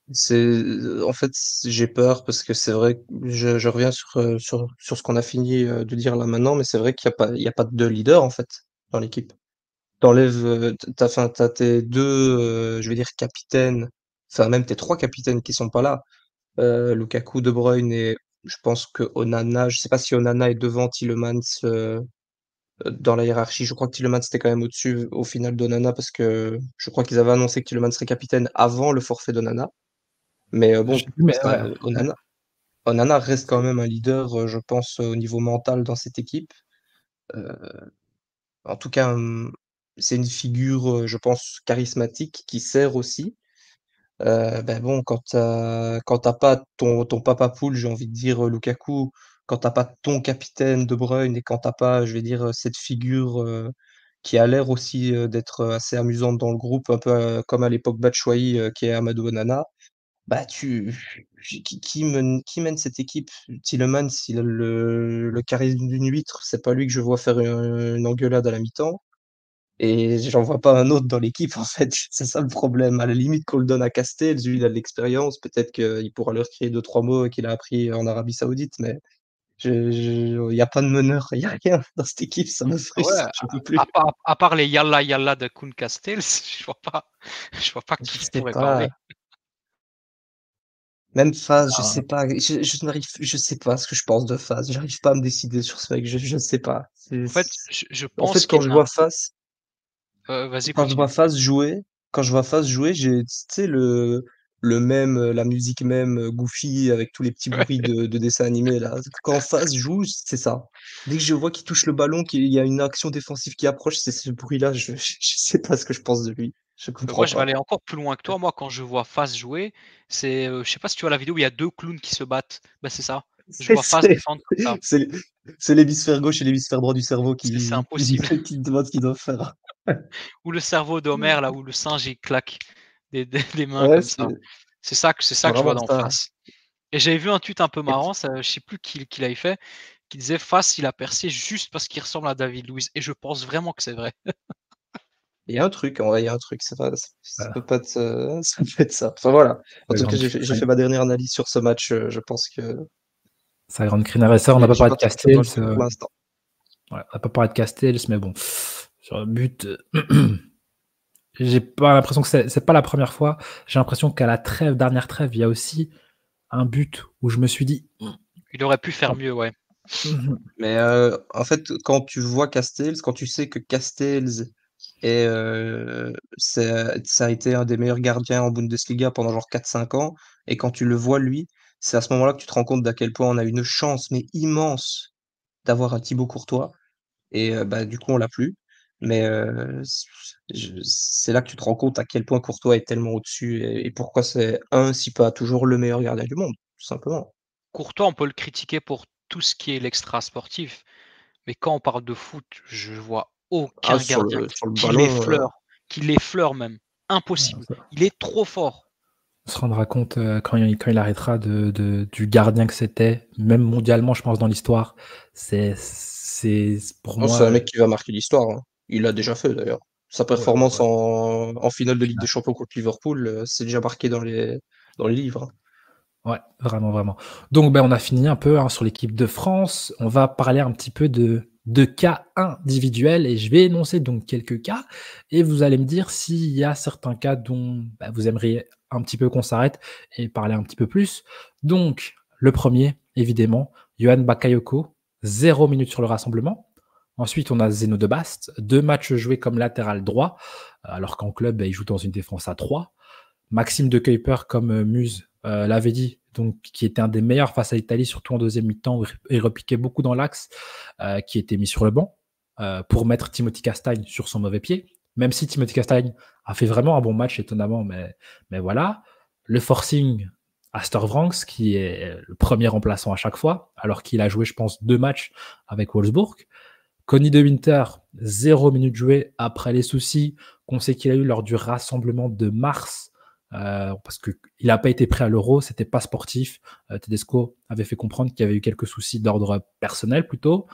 En fait, j'ai peur parce que c'est vrai que je reviens sur ce qu'on a fini, de dire là maintenant, mais c'est vrai qu'il y a pas de leader, en fait, dans l'équipe. T'enlèves, enfin, tu tes 2, je vais dire capitaines, enfin même tes 3 capitaines qui sont pas là, Lukaku, De Bruyne et je pense que Onana, je sais pas si Onana est devant Tielemans, dans la hiérarchie. Je crois que Tielemans était quand même au-dessus, au final d'Onana parce que je crois qu'ils avaient annoncé que Tielemans serait capitaine avant le forfait d'Onana. Mais
J'ai
bon,
vu, mais ouais,
ça,
ouais.
Onana reste quand même un leader, je pense, au niveau mental dans cette équipe. Heu, En tout cas, c'est une figure, je pense, charismatique qui sert aussi. Bon, quand tu pas ton papa poule, j'ai envie de dire, Lukaku, quand tu pas ton capitaine De Bruyne et quand tu pas, je vais dire, cette figure, qui a l'air aussi, d'être, assez amusante dans le groupe, un peu, comme à l'époque Batshuayi, qui est Amadou Onana, bah, qui mène cette équipe? Tielemans, il a le charisme d'une huître, c'est pas lui que je vois faire une engueulade à la mi-temps et j'en vois pas un autre dans l'équipe, en fait, c'est ça le problème. À la limite qu'on le donne à Castells, lui, il a de l'expérience, peut-être qu'il pourra leur crier deux trois mots qu'il a appris en Arabie Saoudite, mais Il y a pas de meneur, il y a rien dans cette équipe, ça me
Ah ouais,
frustre, j'en peux plus.
à part les yalla yalla de Koen Castells, je vois pas
Je
qui
sais
pourrait
pas,
parler.
même Faz, je sais
Ah,
pas, je sais pas ce que je pense de Faz, j'arrive pas à me décider sur ce mec, je sais pas.
En fait, je
En fait,
pense qu'il n'a vas-y
quand je vois
continue.
Faz jouer, j'ai, tu sais, le mème, la musique mème, Goofy avec tous les petits bruits de dessins animés là. Quand Faz joue, c'est ça. Dès que je vois qu'il touche le ballon, qu'il y a une action défensive qui approche, c'est ce bruit-là, je sais pas ce que je pense de lui. Je
Moi,
comprends
je vais
pas.
aller encore plus loin que toi. Moi, quand je vois Faz jouer, c'est, je sais pas si tu vois la vidéo où il y a 2 clowns qui se battent. Bah, c'est ça. Je
C'est
vois Faz
c'est
défendre comme ça.
c'est c'est l'hémisphère gauche et l'hémisphère droit du cerveau
C'est
qui
impossible.
qui demandent ce qu'ils doivent faire.
Ou le cerveau d'Homer, là où le singe, il claque des mains
Ouais,
comme
c'est
ça. C'est ça que je vois
vraiment
dans
ça.
Faz. Et j'avais vu un tweet un peu
Et
marrant, ça, je sais plus qui l'avait fait, qui disait: «Faz, il a percé juste parce qu'il ressemble à David Luiz» et je pense vraiment que c'est vrai.
il y a un truc, en vrai, il y a un truc, ça peut
euh,
pas être, ça peut être ça. Enfin voilà. En
sa
tout cas,
grande,
j'ai fait ma dernière analyse sur ce match, je pense que
sa grande crinière. Ça, on n'a pas
j'ai
parlé
pas
de
trop fait dans
Castells.
le coup pour l'instant.
Ouais, on n'a pas parlé de Castells, mais bon, sur le but, j'ai pas l'impression que c'est pas la première fois. J'ai l'impression qu'à la dernière trêve, il y a aussi un but où je me suis dit,
Il aurait pu faire mieux, ouais.
Mais en fait, quand tu vois Castells, quand tu sais que Castells est, ça a été un des meilleurs gardiens en Bundesliga pendant genre 4 5 ans, et quand tu le vois lui, c'est à ce moment-là que tu te rends compte d'à quel point on a une chance, mais immense, d'avoir un Thibaut Courtois. Et bah, du coup, on l'a plus. Mais c'est là que tu te rends compte à quel point Courtois est tellement au-dessus, et pourquoi c'est un, si pas toujours le meilleur gardien du monde, tout simplement.
Courtois, on peut le critiquer pour tout ce qui est l'extra sportif, mais quand on parle de foot, je vois
Ah,
aucun
sur
gardien
le
qui
ballon,
l'effleure, qui l'effleure même. Impossible. Il est trop fort.
on se rendra compte quand il arrêtera du gardien que c'était, même mondialement, je pense, dans l'histoire. C'est pour
non, c'est un
moi.
mec qui va marquer l'histoire, hein. Il l'a déjà fait d'ailleurs. Sa
Ouais,
performance
ouais,
en finale de Ligue des
final.
Champions contre Liverpool, c'est déjà marqué dans les livres, hein.
Ouais, vraiment, vraiment. Donc, ben, on a fini un peu sur l'équipe de France. On va parler un petit peu de cas individuels et je vais énoncer donc quelques cas et vous allez me dire s'il y a certains cas dont vous aimeriez un petit peu qu'on s'arrête et parler un petit peu plus. Donc, le premier, évidemment, Johan Bakayoko, 0 minutes sur le rassemblement. Ensuite, on a Zeno de Bast, 2 matchs joués comme latéral droit, alors qu'en club, il joue dans une défense à 3. Maxime de Kuyper, comme Muse l'avait dit, donc, qui était un des meilleurs face à l'Italie, surtout en deuxième mi-temps, où il repliquait beaucoup dans l'axe, qui était mis sur le banc pour mettre Timothy Castagne sur son mauvais pied. Même si Timothy Castagne a fait vraiment un bon match, étonnamment, mais voilà. Le forcing à Vranks, qui est le premier remplaçant à chaque fois, alors qu'il a joué, je pense, 2 matchs avec Wolfsburg. Connie de Winter, 0 minutes jouées après les soucis qu'on sait qu'il a eu lors du rassemblement de mars, parce qu'il n'a pas été prêt à l'Euro, c'était pas sportif. Tedesco avait fait comprendre qu'il y avait eu quelques soucis d'ordre personnel plutôt.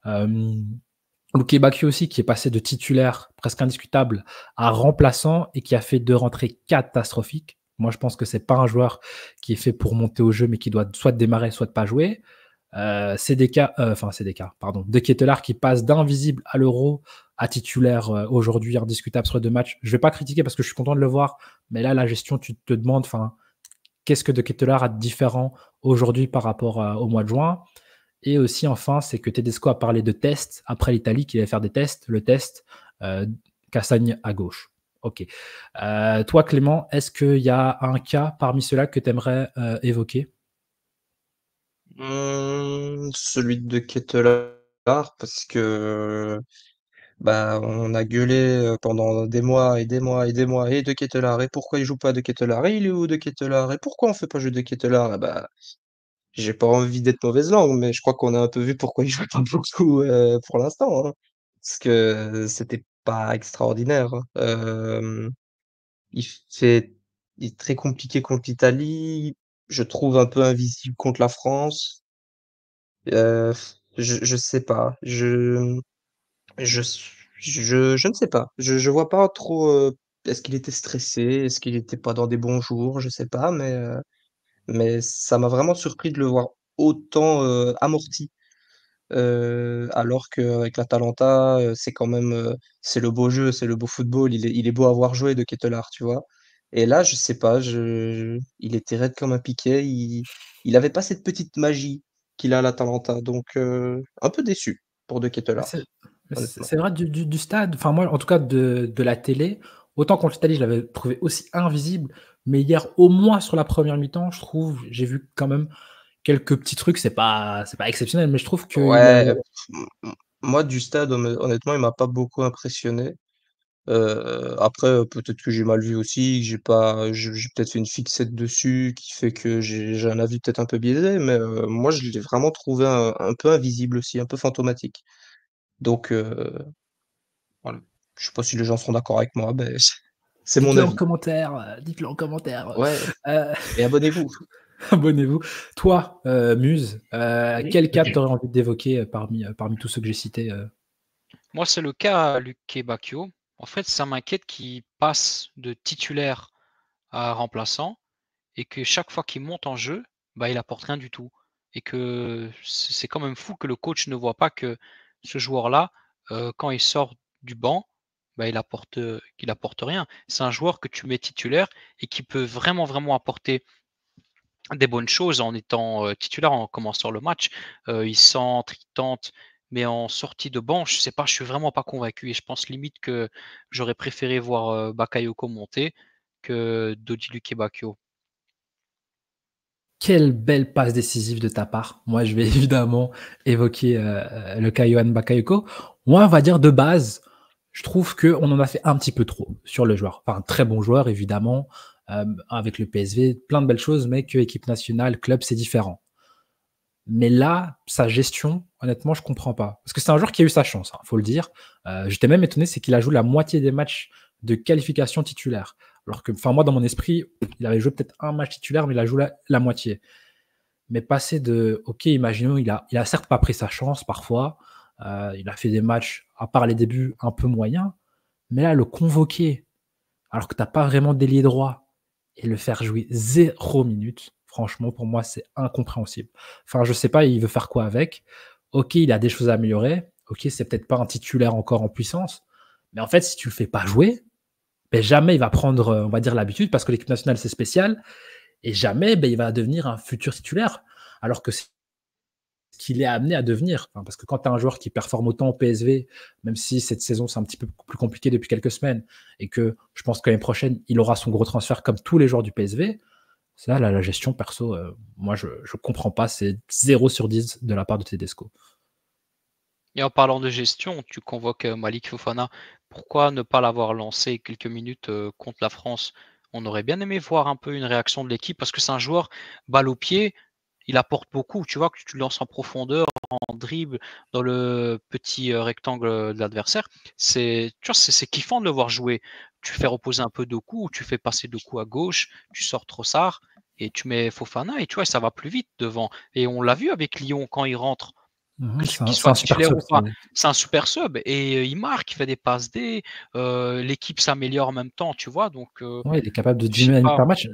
Luke Bakio aussi, qui est passé de titulaire presque indiscutable à remplaçant et qui a fait 2 rentrées catastrophiques. Moi, je pense que c'est pas un joueur qui est fait pour monter au jeu, mais qui doit soit démarrer, soit pas jouer. Pardon, De Ketelaere qui passe d'invisible à l'Euro à titulaire aujourd'hui indiscutable sur les 2 matchs. Je vais pas critiquer parce que je suis content de le voir, mais là la gestion, tu te demandes, qu'est-ce que De Ketelaere a de différent aujourd'hui par rapport au mois de juin. Et aussi enfin, c'est que Tedesco a parlé de tests après l'Italie, qu'il allait faire des tests. Le test Castagne à gauche. Ok. Toi Clément, est-ce qu'il y a un cas parmi ceux-là que tu aimerais évoquer?
Celui de Ketelaere, parce que bah, on a gueulé pendant des mois et des mois et des mois, et De Ketelaere, et pourquoi il joue pas De Ketelaere, et il est où De Ketelaere, et pourquoi on fait pas jouer De Ketelaere? Ah bah, j'ai pas envie d'être mauvaise langue, mais je crois qu'on a un peu vu pourquoi il joue pas beaucoup pour l'instant, hein. Parce que c'était pas extraordinaire, hein. Il fait, il est très compliqué contre l'Italie, je trouve un peu invisible contre la France. Euh, je sais pas. Je, je ne sais pas. Je vois pas trop. Est-ce qu'il était stressé? Est-ce qu'il était pas dans des bons jours? Je sais pas, mais ça m'a vraiment surpris de le voir autant amorti. Alors qu'avec l'Atalanta, c'est quand même, c'est le beau jeu, c'est le beau football, il est beau à voir jouer de Ketelaere, tu vois? Et là, je sais pas, il était raide comme un piquet, il avait pas cette petite magie qu'il a à l'Atalanta, donc un peu déçu pour de
Mais c'est
Ketelaere,
mais
honnêtement.
c'est vrai du stade, enfin moi en tout cas de la télé, autant contre l'Italie je l'avais trouvé aussi invisible, mais hier au moins sur la première mi-temps, je trouve, j'ai vu quand même quelques petits trucs, c'est pas exceptionnel, mais je trouve qu'il a
Ouais, moi du stade, honnêtement, il m'a pas beaucoup impressionné. Après, peut-être que j'ai mal vu aussi, que j'ai peut-être fait une fixette dessus qui fait que j'ai un avis peut-être un peu biaisé, mais moi je l'ai vraiment trouvé un peu invisible aussi, un peu fantomatique. Donc voilà. Je sais pas si les gens seront d'accord avec moi, beh, c'est mon
dites-le en
avis.
commentaire, dites-le en commentaire,
Ouais,
heu,
et abonnez-vous.
abonnez-vous. Toi, Muse,
Oui.
quel cas tu aurais envie d'évoquer, parmi tous ceux que j'ai cités,
Moi, c'est le cas Luque Bacchio. En fait, ça m'inquiète qu'il passe de titulaire à remplaçant et que chaque fois qu'il monte en jeu, bah, il apporte rien du tout et que c'est quand même fou que le coach ne voit pas que ce joueur-là, quand il sort du banc, bah, qu'il apporte rien. C'est un joueur que tu mets titulaire et qui peut vraiment, vraiment apporter des bonnes choses en étant, titulaire, en commençant le match. Il centre, il tente, mais en sortie de banc, je sais pas, je suis vraiment pas convaincu et je pense limite que j'aurais préféré voir, Bakayoko monter que Dodi Lukebakio.
quelle belle passe décisive de ta part. Moi, je vais évidemment évoquer, le cas Yohan Bakayoko. Moi, on va dire de base, je trouve qu'on en a fait un petit peu trop sur le joueur. Enfin, un très bon joueur évidemment, avec le PSV, plein de belles choses, mais qu'équipe nationale, club, c'est différent. Mais là, sa gestion, honnêtement, je comprends pas. Parce que c'est un joueur qui a eu sa chance, hein, faut le dire. J'étais même étonné, c'est qu'il a joué la moitié des matchs de qualification titulaire. Alors que, enfin, moi, dans mon esprit, il avait joué peut-être un match titulaire, mais il a joué la moitié. Mais passer de, ok, imaginons, il a certes pas pris sa chance parfois, il a fait des matchs, à part les débuts, un peu moyens, mais là, le convoquer, alors que tu n'as pas vraiment d'ailier droit, et le faire jouer 0 minute, franchement, pour moi, c'est incompréhensible. Enfin, je sais pas, il veut faire quoi avec. Ok, il a des choses à améliorer. Ok, c'est peut-être pas un titulaire encore en puissance. Mais en fait, si tu le fais pas jouer, ben jamais il va prendre, on va dire, l'habitude, parce que l'équipe nationale, c'est spécial, et jamais ben, il va devenir un futur titulaire. Alors que c'est ce qu'il est amené à devenir. Enfin, parce que quand tu as un joueur qui performe autant au PSV, même si cette saison c'est un petit peu plus compliqué depuis quelques semaines, et que je pense que l'année prochaine, il aura son gros transfert comme tous les joueurs du PSV, c'est là la gestion perso, moi je ne comprends pas, c'est 0/10 de la part de Tedesco.
Et en parlant de gestion, tu convoques, Malik Fofana. Pourquoi ne pas l'avoir lancé quelques minutes, contre la France? On aurait bien aimé voir un peu une réaction de l'équipe parce que c'est un joueur balle au pied, il apporte beaucoup. Tu vois que tu lances en profondeur, en dribble, dans le petit, rectangle, de l'adversaire. Tu vois, c'est kiffant de le voir jouer. Tu fais reposer un peu Doku, tu fais passer Doku à gauche, tu sors Trossard et tu mets Fofana et tu vois, ça va plus vite devant et on l'a vu avec Lyon quand il rentre.
C'est
Qu'il
c'est
soit
un super
titulaire
sub.
ou pas, c'est un super sub et il marque, il fait des passes D, l'équipe s'améliore en même temps, tu vois? Donc
Ouais, il est capable de
je sais
10 minutes
pas.
par match.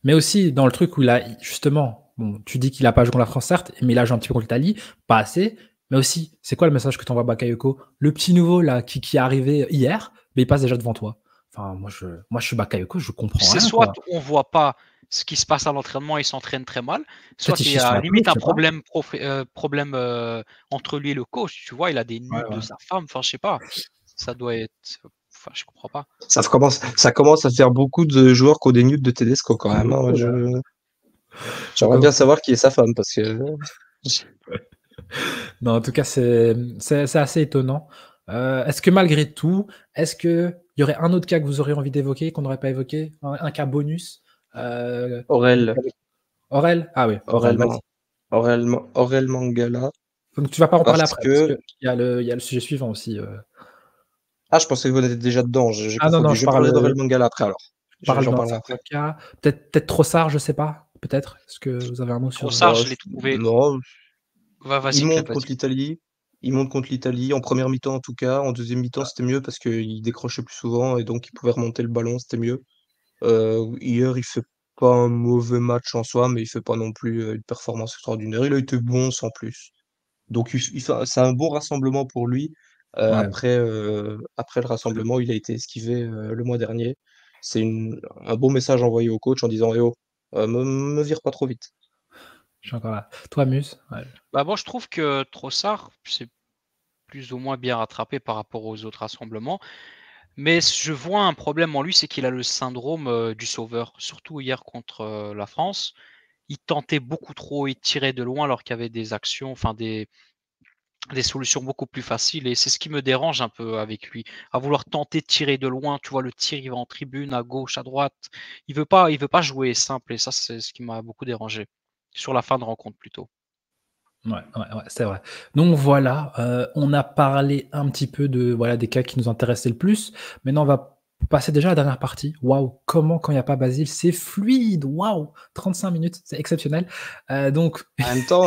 Mais aussi dans le truc où il a justement, bon, tu dis qu'il a pas joué contre la France, certes, mais il a joué un petit peu contre l'Italie, pas assez. Mais aussi, c'est quoi le message que t'envoies Bakayoko? Le petit nouveau là qui est arrivé hier, mais il passe déjà devant toi. Enfin, moi je suis Bakayoko, je comprends
C'est
rien
soit
quoi.
on voit pas ce qui se passe à l'entraînement, il s'entraîne très mal,
Peut-être
soit
il
il y
chie sur
a
la pelouse,
limite
je
un
sais pas.
problème, entre lui et le coach, tu vois? Il a des
Ouais,
nudes de
ouais.
sa femme, enfin je sais pas. Ça doit être enfin je comprends pas.
Ça commence à faire beaucoup de joueurs qui ont des nudes de Tedesco quand
C'est
même, hein.
beaucoup là.
J'aimerais
Encore
bien savoir qui est sa femme parce que
Non, en tout cas, c'est assez étonnant. Est-ce que malgré tout, est-ce qu'il y aurait un autre cas que vous auriez envie d'évoquer, qu'on n'aurait pas évoqué? Un cas bonus?
Aurel,
Aurel? Ah oui, Aurel,
Aurel,
vas-y.
Aurel Mangala,
Donc tu vas pas en parler
parce
après, parce
que
qu'il y a le sujet suivant aussi.
ah, je pensais que vous étiez déjà dedans, j'ai
Ah non, non,
confondu. Je parlerai d'Aurel Mangala après alors.
je parle
J'en
d'un
parlerai
certain
après.
cas. Peut-être Trossard, je sais pas. Peut-être. Est-ce que vous avez un mot sur
Trossard,
Bah,
je l'ai trouvé
non, il
vas-y Claude,
monte
vas-y.
contre l'Italie. Il monte contre l'Italie, en première mi-temps en tout cas. En deuxième mi-temps, c'était mieux parce qu'il décrochait plus souvent et donc il pouvait remonter le ballon, c'était mieux. Hier, pas un mauvais match en soi, mais il fait pas non plus une performance extraordinaire. Il a été bon sans plus. Donc c'est un bon rassemblement pour lui.
Ouais,
Après le rassemblement, il a été esquivé le mois dernier. C'est un bon message envoyé au coach en disant: Eh oh, me vire pas trop vite.
je suis encore là. Toi, Muse? Ouais.
Bah, moi, je trouve que Trossard, c'est plus ou moins bien rattrapé par rapport aux autres rassemblements. Mais je vois un problème en lui, c'est qu'il a le syndrome du sauveur. Surtout hier contre la France. Il tentait beaucoup trop, il tirait de loin alors qu'il y avait des actions, enfin des solutions beaucoup plus faciles. Et c'est ce qui me dérange un peu avec lui. À vouloir tenter de tirer de loin, tu vois, le tir, il va en tribune, à gauche, à droite. Il veut pas jouer simple. Et ça, c'est ce qui m'a beaucoup dérangé. Sur la fin de rencontre plutôt.
Ouais, c'est vrai. Donc voilà, on a parlé un petit peu de voilà, des cas qui nous intéressaient le plus. Maintenant, on va passer déjà à la dernière partie. Waouh, comment quand il y a pas Basile, c'est fluide! Waouh! 35 minutes, c'est exceptionnel. Donc
En même temps,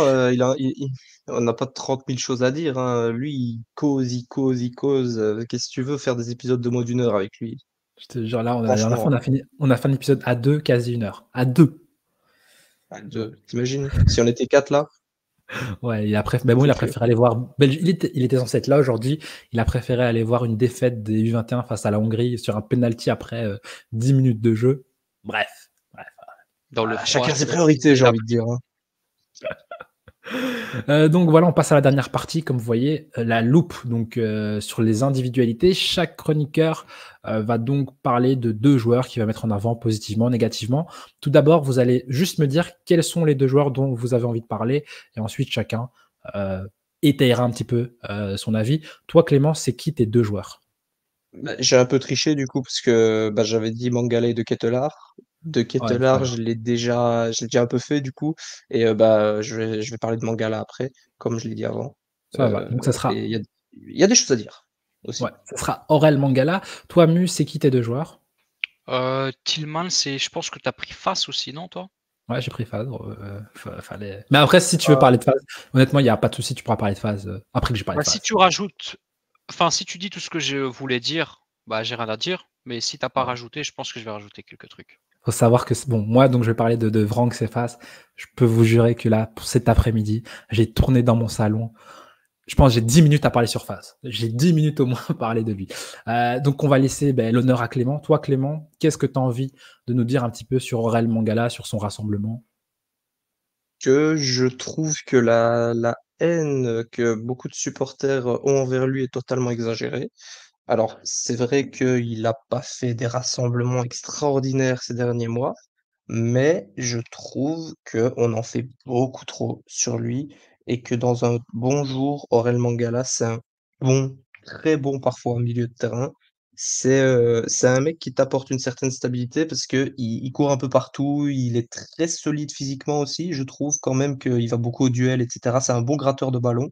on n'a pas 30 000 choses à dire, hein. Lui, il cause, il cause, il cause. Qu'est-ce que tu veux faire des épisodes de moins d'1 heure avec lui?
je te jure, là, la dernière fois,
Franchement,
on a fait un épisode à 2, quasi 1 heure. À 2.
t'imagines? Si on était 4 là,
Ouais,
ça me
il
fait
a
plus.
préféré aller voir il était censé être là aujourd'hui. Il a préféré aller voir une défaite des U21 face à la Hongrie sur un penalty après, 10 minutes de jeu. Bref, bref.
Dans le
Voilà,
froid,
chacun ses
c'est
priorités, j'ai
la
envie de dire, hein.
Donc voilà, on passe à la dernière partie, comme vous voyez, la loupe donc sur les individualités. Chaque chroniqueur va donc parler de 2 joueurs qu'il va mettre en avant positivement, négativement. Tout d'abord, vous allez juste me dire quels sont les 2 joueurs dont vous avez envie de parler et ensuite chacun étayera un petit peu son avis. Toi, Clément, c'est qui tes 2 joueurs?
Bah, j'ai un peu triché du coup parce que bah, j'avais dit Mangala et De Ketelaere. De
Ouais, c'est pas
Ketelaere,
grave.
je l'ai déjà un peu fait du coup. Et bah, je vais parler de Mangala après, comme je l'ai dit avant.
Ça va. Donc ça
Et
sera
il y a des choses à dire
ouais,
aussi.
ça sera Aurel Mangala. Toi, Mu, c'est qui tes 2 joueurs?
Tillman, je pense que tu as pris face aussi, non, toi?
Ouais, j'ai pris phase. Fallait. Mais après, si tu veux parler de phase, honnêtement, il n'y a pas de souci, tu pourras parler de phase après que j'ai parlé
Bah,
de
si
phase.
tu rajoutes, enfin, si tu dis tout ce que je voulais dire, bah, j'ai rien à dire. Mais si t'as pas
Ouais.
rajouté, je pense que je vais rajouter quelques trucs.
Faut savoir que bon, moi, donc je vais parler de Vranks et phase. Je peux vous jurer que là, pour cet après-midi, j'ai tourné dans mon salon. Je pense que j'ai 10 minutes à parler sur phase. J'ai 10 minutes au moins à parler de lui. Donc, on va laisser l'honneur à Clément. Toi, Clément, qu'est-ce que tu as envie de nous dire un petit peu sur Aurel Mangala, sur son rassemblement?
Que je trouve que la haine que beaucoup de supporters ont envers lui est totalement exagérée. Alors, c'est vrai qu'il n'a pas fait des rassemblements extraordinaires ces derniers mois, mais je trouve qu'on en fait beaucoup trop sur lui et que dans un bon jour, Aurel Mangala, c'est un bon, très bon parfois au milieu de terrain. C'est un mec qui t'apporte une certaine stabilité parce que il court un peu partout, il est très solide physiquement aussi. Je trouve quand même qu'il va beaucoup au duel, etc. C'est un bon gratteur de ballon.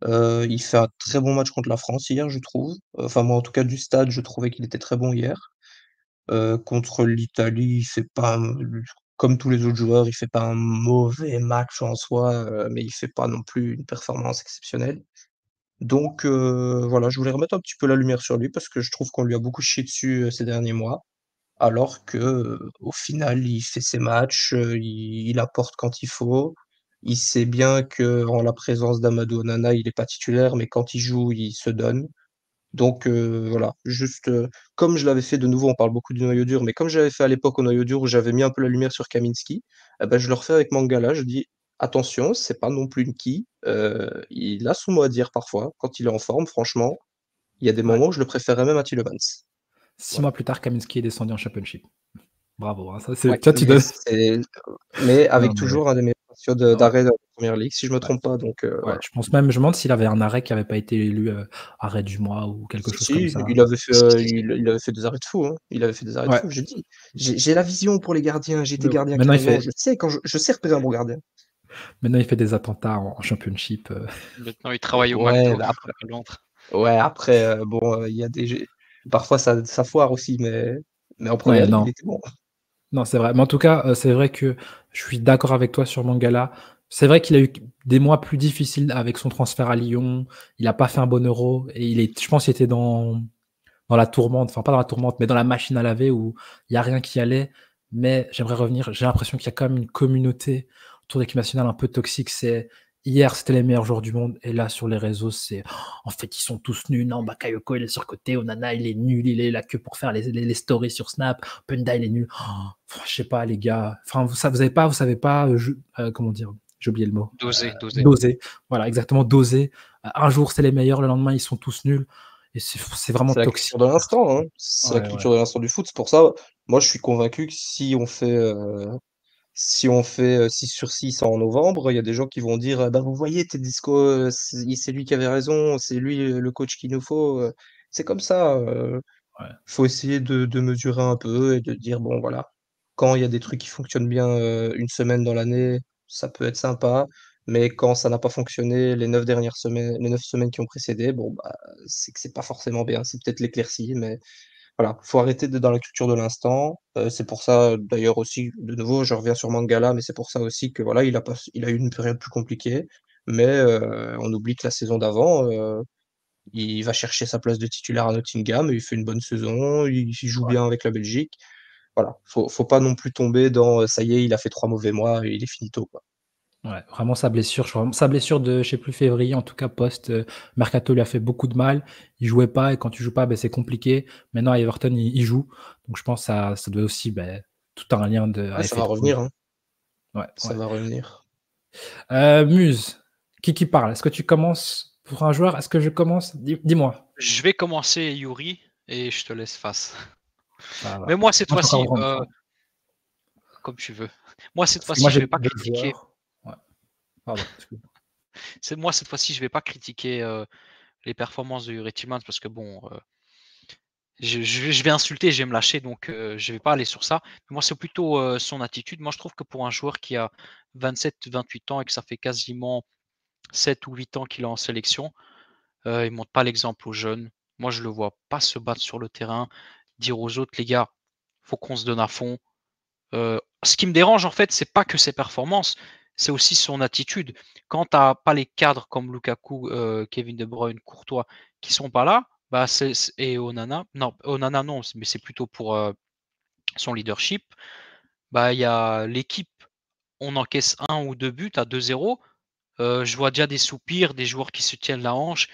Il fait un très bon match contre la France hier, je trouve. Enfin, moi, en tout cas, du stade, je trouvais qu'il était très bon hier. Contre l'Italie, il fait pas comme tous les autres joueurs, il fait pas un mauvais match en soi, mais il fait pas non plus une performance exceptionnelle. Donc voilà, je voulais remettre un petit peu la lumière sur lui parce que je trouve qu'on lui a beaucoup chié dessus, ces derniers mois, alors que, au final, il fait ses matchs, il apporte quand il faut. Il sait bien qu'en la présence d'Amadou Onana, il est pas titulaire, mais quand il joue, il se donne. Donc voilà, juste, comme je l'avais fait de nouveau, on parle beaucoup du noyau dur, mais comme j'avais fait à l'époque au noyau dur où j'avais mis un peu la lumière sur Kaminski, eh bah, je le refais avec Mangala. Je dis: «Attention, c'est pas non plus une quille, il a son mot à dire parfois quand il est en forme, franchement. Il y a des
Ouais.
moments où je le préférais même à Tielemans».
6
Voilà.
mois plus tard, Kaminski est descendu en Championship. Bravo, hein, ça
Ouais,
c'est toi tu donnes
mais
non
avec
mais
toujours un des meilleurs ratios
ouais,
d'arrêt de la première ligue, si je me
ouais,
trompe pas, donc
ouais,
voilà.
je pense même je me demande s'il avait un arrêt qui avait pas été élu, arrêt du mois ou quelque
Si,
chose comme
si,
ça.
il avait fait,
Si, si, si.
il avait fait des arrêts de fou, hein. Il avait fait des arrêts de
Ouais,
fou. J'ai dit, j'ai la vision pour les gardiens, j'ai été
de ouf.
gardien 15 ans, je sais repérer un bon gardien.
Maintenant il fait des attentats en Championship,
Maintenant, il travaille au
Ouais,
McDo
bah, après
à Londres.
ouais, après, bon, il y a parfois ça foire aussi, mais en
Ouais,
première ligue, il
non.
était bon.
Non, c'est vrai. Mais en tout cas, c'est vrai que je suis d'accord avec toi sur Mangala. C'est vrai qu'il a eu des mois plus difficiles avec son transfert à Lyon. Il a pas fait un bon Euro et je pense qu'il était dans la tourmente, enfin pas dans la tourmente, mais dans la machine à laver où il y a rien qui allait. mais j'aimerais revenir. J'ai l'impression qu'il y a quand même une communauté autour de l'équipe nationale un peu toxique. Hier, c'était les meilleurs joueurs du monde, et là, sur les réseaux, c'est en fait, ils sont tous nuls. Non, Bakayoko, il est surcoté. Onana, il est nul. Il est là que pour faire les stories sur Snap. Punda, il est nul. Je sais pas, les gars. Enfin, vous savez pas, comment dire? J'ai oublié le mot.
Doser.
Voilà, exactement, doser. Un jour, c'est les meilleurs, le lendemain, ils sont tous nuls. Et c'est vraiment
C'est la
toxique.
culture de l'instant, hein. C'est la
Ouais,
culture de l'instant du foot. C'est pour ça, moi, je suis convaincu que si on fait 6 sur 6 en novembre, il y a des gens qui vont dire bah, vous voyez, Tedesco, c'est lui qui avait raison, c'est lui le coach qu'il nous faut. C'est comme ça.
ouais.
Faut essayer de mesurer un peu et de dire bon, voilà, quand il y a des trucs qui fonctionnent bien une semaine dans l'année, ça peut être sympa. Mais quand ça n'a pas fonctionné les 9 semaines qui ont précédé, bon, bah, c'est que c'est pas forcément bien. C'est peut-être l'éclaircie, mais voilà, faut arrêter d'être dans la culture de l'instant. C'est pour ça, d'ailleurs aussi, de nouveau, je reviens sur Mangala, mais c'est pour ça aussi que voilà, il a eu une période plus compliquée. Mais on oublie que la saison d'avant, il va chercher sa place de titulaire à Nottingham, il fait une bonne saison, il joue bien avec la Belgique. Voilà, faut pas non plus tomber dans ça y est, il a fait 3 mauvais mois et il est finito, quoi.
Ouais, vraiment sa blessure de, je sais plus, février, en tout cas post-mercato, lui a fait beaucoup de mal. Il jouait pas, et quand tu joues pas, ben, c'est compliqué. Maintenant, à Everton, il joue. Donc je pense que ça doit aussi, ben, tout un lien
Ouais,
à
ça
effet
va
de
revenir,
cause.
hein.
Ouais,
Ça
ouais.
va revenir.
Muse, qui parle? Est-ce que tu commences pour un joueur? Est-ce que je commence? Dis-moi.
Je vais commencer Yuri et je te laisse face.
Ça va.
Mais moi, cette
Moi, j'ai encore
fois-ci,
vraiment faim.
comme tu veux. Moi, cette
Parce que moi,
fois-ci, je
j'ai
vais pas
deux
critiquer.
joueurs. Ouais. Pardon, excuse-moi.
Moi, cette fois-ci, je vais pas critiquer les performances de Yuri Tillmans parce que bon, je vais insulter, je vais me lâcher, donc je vais pas aller sur ça. Mais moi, c'est plutôt son attitude. Moi, je trouve que pour un joueur qui a 27-28 ans et que ça fait quasiment 7 ou 8 ans qu'il est en sélection, il montre pas l'exemple aux jeunes. Moi, je le vois pas se battre sur le terrain, dire aux autres, les gars, faut qu'on se donne à fond. Ce qui me dérange, en fait, c'est pas que ses performances, c'est aussi son attitude. Quand tu n'as pas les cadres comme Lukaku, Kevin De Bruyne, Courtois, qui sont pas là, bah et Onana, non, Onana non, mais c'est plutôt pour son leadership. Bah il y a l'équipe, on encaisse 1 ou 2 buts à 2-0. Je vois déjà des soupirs, des joueurs qui se tiennent la hanche,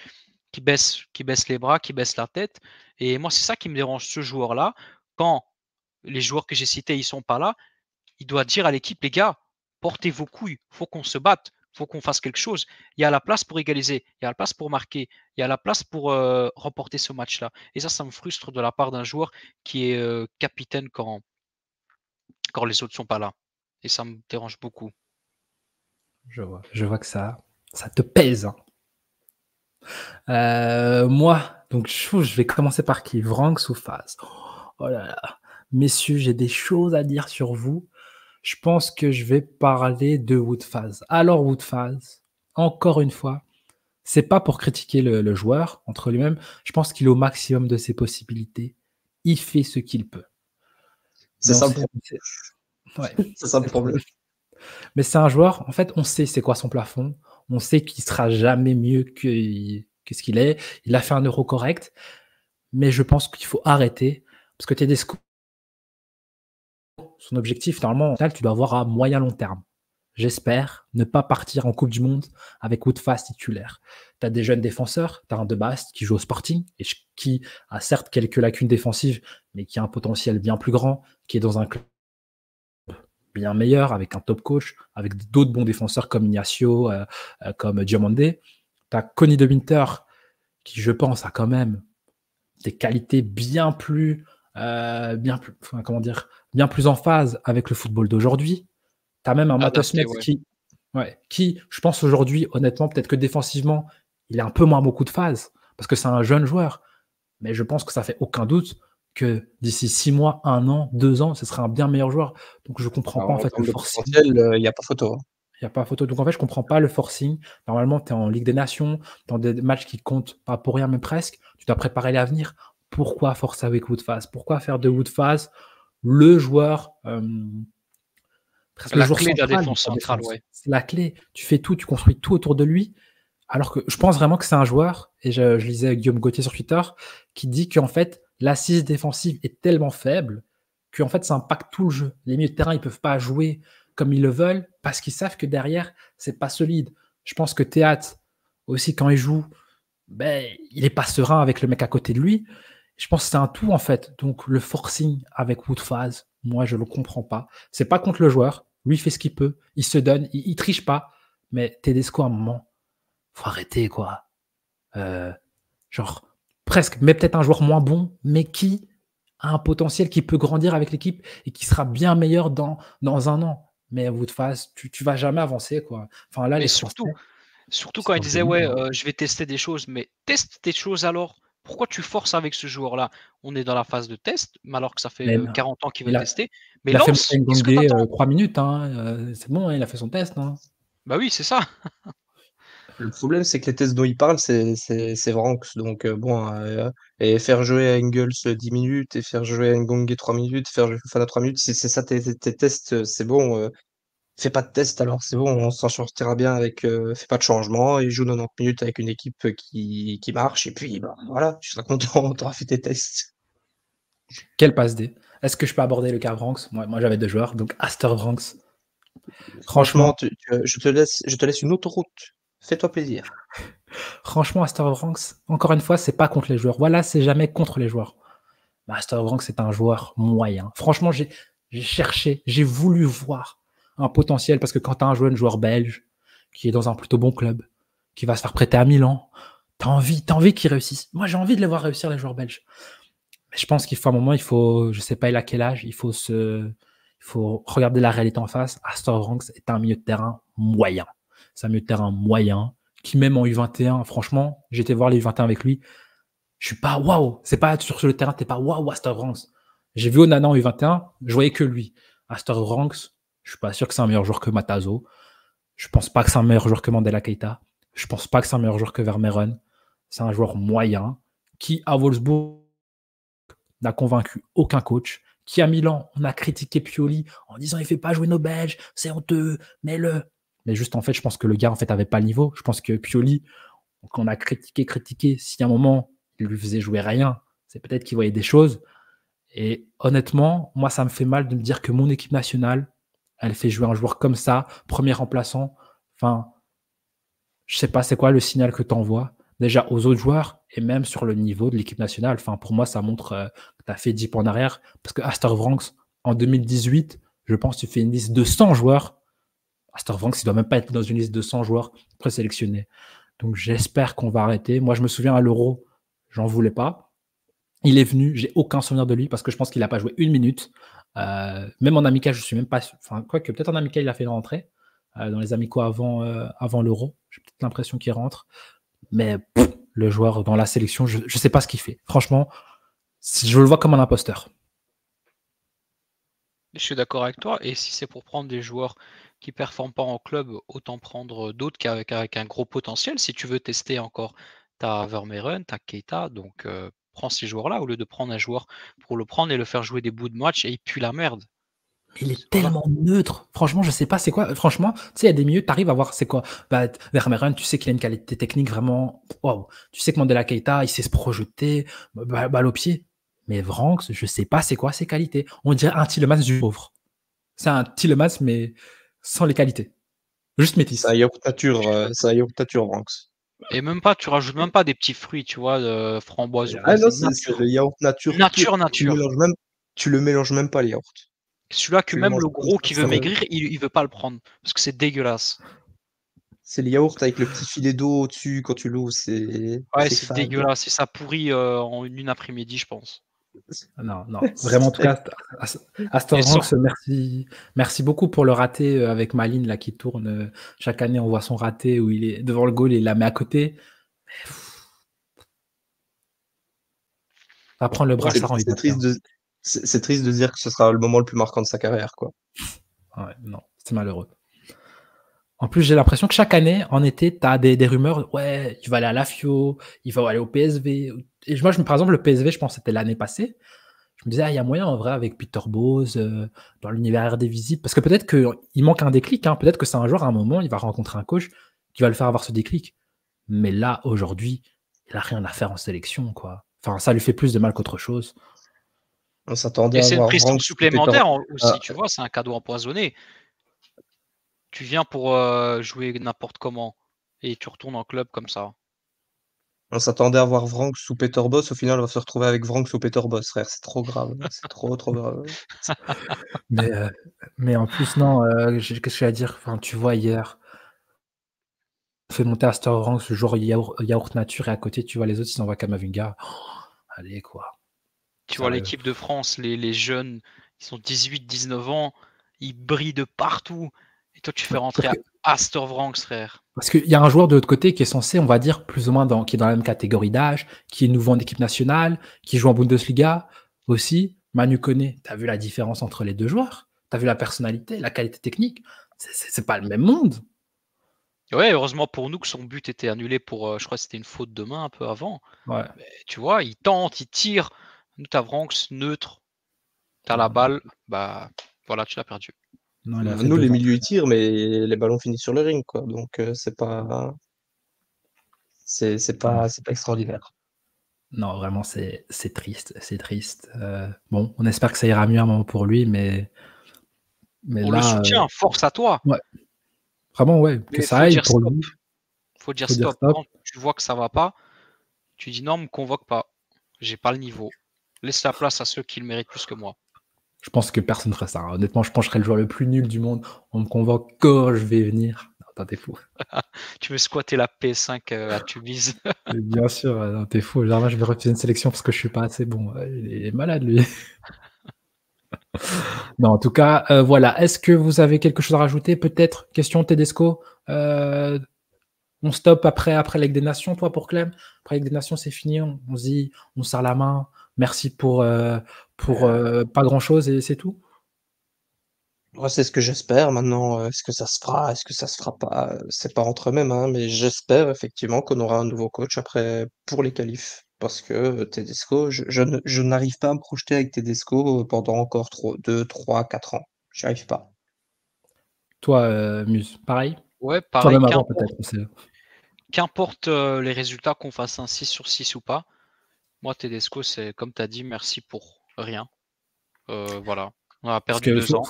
qui baissent les bras, qui baissent la tête. Et moi, c'est ça qui me dérange, ce joueur-là. Quand les joueurs que j'ai cités, ils sont pas là, il doit dire à l'équipe, les gars, portez vos couilles, faut qu'on se batte, faut qu'on fasse quelque chose. Il y a la place pour égaliser, il y a la place pour marquer, il y a la place pour remporter ce match-là. Et ça me frustre de la part d'un joueur qui est capitaine quand les autres sont pas là. Et ça me dérange beaucoup.
Je vois que ça te pèse, hein. Moi, donc je vais commencer par qui? Vranks ou Faz? Oh là là. Messieurs, j'ai des choses à dire sur vous. Je pense que je vais parler de Woodfaz. Alors Woodfaz, encore une fois, c'est pas pour critiquer le joueur entre lui-même. Je pense qu'il est au maximum de ses possibilités. Il fait ce qu'il peut.
C'est ça le problème.
Ouais,
c'est ça le problème.
Mais c'est un joueur, en fait, on sait c'est quoi son plafond. On sait qu'il sera jamais mieux que ce qu'il est. Il a fait un euro correct. Mais je pense qu'il faut arrêter. Parce que Tedesco, son objectif, normalement, tu dois avoir à moyen long terme. J'espère ne pas partir en Coupe du Monde avec Woodfaz titulaire. Tu as des jeunes défenseurs, tu as un De Bast qui joue au Sporting et qui a certes quelques lacunes défensives, mais qui a un potentiel bien plus grand, qui est dans un club bien meilleur, avec un top coach, avec d'autres bons défenseurs comme Ignacio, comme Diomande. Tu as Connie de Winter, qui je pense a quand même des qualités bien plus bien plus en phase avec le football d'aujourd'hui. Tu as même un Matos Metz qui, je pense aujourd'hui, honnêtement, peut-être que défensivement, il a un peu moins beaucoup de phase, parce que c'est un jeune joueur, mais je pense que ça fait aucun doute que d'ici 6 mois, 1 an, 2 ans, ce sera un bien meilleur joueur. Donc je comprends pas en fait le forcing.
Il n'y a pas photo.
Il n'y a pas photo. Donc en fait, je comprends pas le forcing. Normalement, tu es en Ligue des Nations, dans des matchs qui comptent pas pour rien, mais presque. Tu dois préparer l'avenir. Pourquoi forcer avec Woodfaz? Pourquoi faire de Woodfaz le joueur presque le joueur
clé de la
central
défense centrale, ouais.
C'est la clé. Tu fais tout, tu construis tout autour de lui. Alors que je pense vraiment que c'est un joueur, et je lisais Guillaume Gauthier sur Twitter, qui dit qu'en fait, l'assise défensive est tellement faible que en fait, ça impacte tout le jeu. Les milieux de terrain, ils peuvent pas jouer comme ils le veulent parce qu'ils savent que derrière, c'est pas solide. Je pense que Théâtre, aussi, quand il joue, ben, il est pas serein avec le mec à côté de lui. Je pense que c'est un tout, en fait. Donc, le forcing avec Woodphase, moi, je le comprends pas. C'est pas contre le joueur. Lui, il fait ce qu'il peut. Il se donne. Il triche pas. Mais Tedesco, à un moment, faut arrêter, quoi. Genre, presque, mais peut-être un joueur moins bon, mais qui a un potentiel qui peut grandir avec l'équipe et qui sera bien meilleur dans un an. Mais Woodphase, tu vas jamais avancer, quoi. Enfin, là,
Mais
les Français,
surtout
c'est
quand il
pas
disait,
possible,
ouais,
hein.
je vais tester des choses, mais teste tes choses alors. Pourquoi tu forces avec ce joueur-là? On est dans la phase de test, mais alors que ça fait
Mais
40 ans qu'il veut
il a,
tester. Mais
il a fait monter
lance, qu'est-ce que
Ngongue
t'attends?
3 minutes, hein. C'est bon, hein, il a fait son test, hein.
Bah oui, c'est ça.
Le problème, c'est que les tests dont il parle, c'est Vranks. Donc, bon, et faire jouer Engels 10 minutes, et faire jouer Ngongue 3 minutes, faire jouer Fofana 3 minutes, si c'est ça tes tests, c'est bon. Fais pas de test alors, c'est bon, on s'en sortira bien avec. Fais pas de changement, et joue 90 minutes avec une équipe qui marche, et puis bah, voilà, tu seras content, t'auras fait tes tests.
Quelle passe D. Est-ce que je peux aborder le cas Vranks? Moi j'avais 2 joueurs, donc Astor Vranks.
Franchement,
Franchement,
je te laisse une autoroute. Fais-toi plaisir.
franchement, Astor Vranks, encore une fois, c'est pas contre les joueurs. Voilà, c'est jamais contre les joueurs. Mais Astor Vranks, c'est un joueur moyen. Franchement, j'ai cherché, j'ai voulu voir un potentiel parce que quand tu as un joueur belge qui est dans un plutôt bon club, qui va se faire prêter à Milan, t'as envie qu'il réussisse. Moi, j'ai envie de les voir réussir, les joueurs belges. Mais je pense qu'il faut un moment, je sais pas il a quel âge, il faut regarder la réalité en face. Astor Vranks est un milieu de terrain moyen. C'est un milieu de terrain moyen qui, même en U21, franchement, j'étais voir les U21 avec lui. Je suis pas waouh. C'est pas sur le terrain, t'es pas waouh, Astor Vranks. J'ai vu Onana en U21, je voyais que lui. Astor Vranks, je suis pas sûr que c'est un meilleur joueur que Matazo. Je pense pas que c'est un meilleur joueur que Mandela Keita. Je pense pas que c'est un meilleur joueur que Vermeeren. C'est un joueur moyen qui, à Wolfsburg, n'a convaincu aucun coach. Qui à Milan, on a critiqué Pioli en disant il fait pas jouer nos Belges, c'est honteux, mets-le. Mais juste en fait, je pense que le gars en fait avait pas le niveau. Je pense que Pioli, qu'on a critiqué, si à un moment il lui faisait jouer rien, c'est peut-être qu'il voyait des choses. Et honnêtement, moi ça me fait mal de me dire que mon équipe nationale, elle fait jouer un joueur comme ça, premier remplaçant. Enfin, je sais pas, c'est quoi le signal que tu envoies déjà aux autres joueurs et même sur le niveau de l'équipe nationale. Enfin, pour moi, ça montre que tu as fait 10 points en arrière. Parce que Astor Vranks, en 2018, je pense que tu fais une liste de 100 joueurs. Astor Vranks, il doit même pas être dans une liste de 100 joueurs présélectionnés. Donc, j'espère qu'on va arrêter. Moi, je me souviens à l'Euro, j'en voulais pas. Il est venu, j'ai aucun souvenir de lui parce que je pense qu'il n'a pas joué une minute. Même en amical, je suis même pas. Enfin, quoi que peut-être en amical, il a fait une rentrée. Dans les amicaux avant l'Euro. J'ai peut-être l'impression qu'il rentre. Mais le joueur dans la sélection, je ne sais pas ce qu'il fait. Franchement, je le vois comme un imposteur.
Je suis d'accord avec toi. Et si c'est pour prendre des joueurs qui performent pas en club, autant prendre d'autres avec un gros potentiel. Si tu veux tester encore, tu as Vermeeren, tu as Keita, donc prends ces joueurs-là au lieu de prendre un joueur pour le prendre et le faire jouer des bouts de match et il pue la merde.
Mais il est
Voilà.
tellement neutre. Franchement, je sais pas c'est quoi. Franchement, tu sais, il y a des milieux, tu arrives à voir c'est quoi. Bah, Vermeeren, tu sais qu'il a une qualité technique vraiment. Waouh. Tu sais que Mandela Keita, il sait se projeter, balle au pied. Mais Vranks, je sais pas c'est quoi ses qualités. On dirait un Tielemans du pauvre. C'est un Tielemans, mais sans les qualités. Juste
C'est un
métis.
yaourt nature, Vranks.
Et même pas, tu rajoutes même pas des petits fruits, tu vois, de framboise ou
Ah
quoi.
non,
C'est
c'est
nature.
le yaourt nature pur.
Nature.
Tu le mélanges même pas, les yaourts.
Celui-là que
Tu le
même
manges
le
comme
gros qui
ça
veut
seul.
maigrir, il veut pas le prendre. Parce que c'est dégueulasse.
C'est le yaourt avec le petit filet d'eau au-dessus quand tu l'ouvres,
Ouais,
c'est
c'est
fade.
dégueulasse. Et ça pourrit en une après-midi, je pense.
Non, non, vraiment, en tout cas,
Et
Astor
sans,
Ranks, merci beaucoup pour le raté avec Maline là, qui tourne. Chaque année, on voit son raté où il est devant le goal et il la met à côté. Va prendre le
Ouais,
brassard en
c'est triste
U21.
c'est triste de dire que ce sera le moment le plus marquant de sa carrière, quoi.
Ouais, non, c'est malheureux. En plus, j'ai l'impression que chaque année, en été, tu as des rumeurs. Ouais, il va aller à la FIO, il va aller au PSV. Et moi, par exemple, le PSV, je pense que c'était l'année passée. Je me disais, ah, il y a moyen en vrai avec Peter Bose, dans l'univers des visites. Parce que peut-être qu'il manque un déclic. Hein. Peut-être que c'est un joueur, à un moment, il va rencontrer un coach qui va le faire avoir ce déclic. Mais là, aujourd'hui, il n'a rien à faire en sélection, quoi. Enfin, ça lui fait plus de mal qu'autre chose.
On s'attendait
Et
à
c'est une
avoir
pression
Vranckx ou Peter.
supplémentaire aussi,
Ah,
tu vois, c'est un cadeau empoisonné. Tu viens pour jouer n'importe comment et tu retournes en club comme ça.
on s'attendait à voir Vranckx ou Peter Bosz. Au final, on va se retrouver avec Vranckx ou Peter Bosz, frère. C'est trop grave. C'est trop grave.
Mais, mais en plus, non, qu'est-ce que j'ai à dire? Enfin, tu vois, hier, on fait monter Astor Ranks, genre yaourt nature, et à côté, tu vois, les autres, ils envoient Kamavinga. Oh, allez, quoi.
Tu vois
Sérieux.
l'équipe de France, les jeunes, ils sont 18-19 ans, ils brillent de partout. Et toi, tu fais
Sauf
rentrer
que,
Astor Vranckx, frère.
parce qu'il y a un joueur de l'autre côté qui est censé, on va dire, plus ou moins qui est dans la même catégorie d'âge, qui est nouveau en équipe nationale, qui joue en Bundesliga aussi. Manu Koné, t'as vu la différence entre les deux joueurs? T'as vu la personnalité, la qualité technique? C'est pas le même monde.
Ouais, heureusement pour nous que son but était annulé pour, je crois que c'était une faute de main un peu avant.
Ouais.
Mais tu vois, il tente, il tire. Nous, t'as Vranckx neutre, t'as la
Non,
balle, bah voilà, tu l'as perdu.
non, il a fait
Nous, les
deux
milieux,
entrées.
ils tirent, mais les ballons finissent sur le ring, quoi. Donc, c'est pas extraordinaire.
Non, vraiment, c'est triste, c'est triste. Bon, on espère que ça ira mieux à un moment pour lui, mais
On le
là,
soutient, force à toi.
ouais, vraiment, ouais, que
Mais
ça
faut
aille
dire
pour
stop.
lui.
Faut dire
Faut dire
stop.
stop.
Quand tu vois que ça va pas, tu dis non, me convoque pas. J'ai pas le niveau. Laisse la place à ceux qui le méritent plus que moi.
Je pense que personne ne ferait ça. Honnêtement, je pense que je serais le joueur le plus nul du monde. On me convoque quand je vais venir. Non, attends, t'es fou.
Tu veux squatter la P5 à Tubize.
Mais bien sûr, non, t'es fou. Genre, moi, je vais refuser une sélection parce que je suis pas assez bon. Il est malade, lui. Non, en tout cas, voilà. Est-ce que vous avez quelque chose à rajouter? Peut-être, question Tedesco. On stoppe après la Ligue des Nations, toi, pour Clem. Après la Ligue des Nations, c'est fini. On se dit, on serre la main. Merci pour pas grand-chose et c'est tout.
Ouais, c'est ce que j'espère. Maintenant, est-ce que ça se fera? Est-ce que ça se fera pas? C'est pas entre eux-mêmes, hein, mais j'espère effectivement qu'on aura un nouveau coach après pour les qualifs. Parce que Tedesco, je n'arrive pas à me projeter avec Tedesco pendant encore 2, 3, 4 ans. J'y arrive pas.
Toi, Muse, pareil?
Ouais,
Toi,
pareil,
même avant, peut-être.
qu'importe les résultats, qu'on fasse un 6 sur 6 ou pas. Moi, Tedesco, c'est comme tu as dit, merci pour rien. Voilà. On a
Parce
perdu
qu'il
2 ans.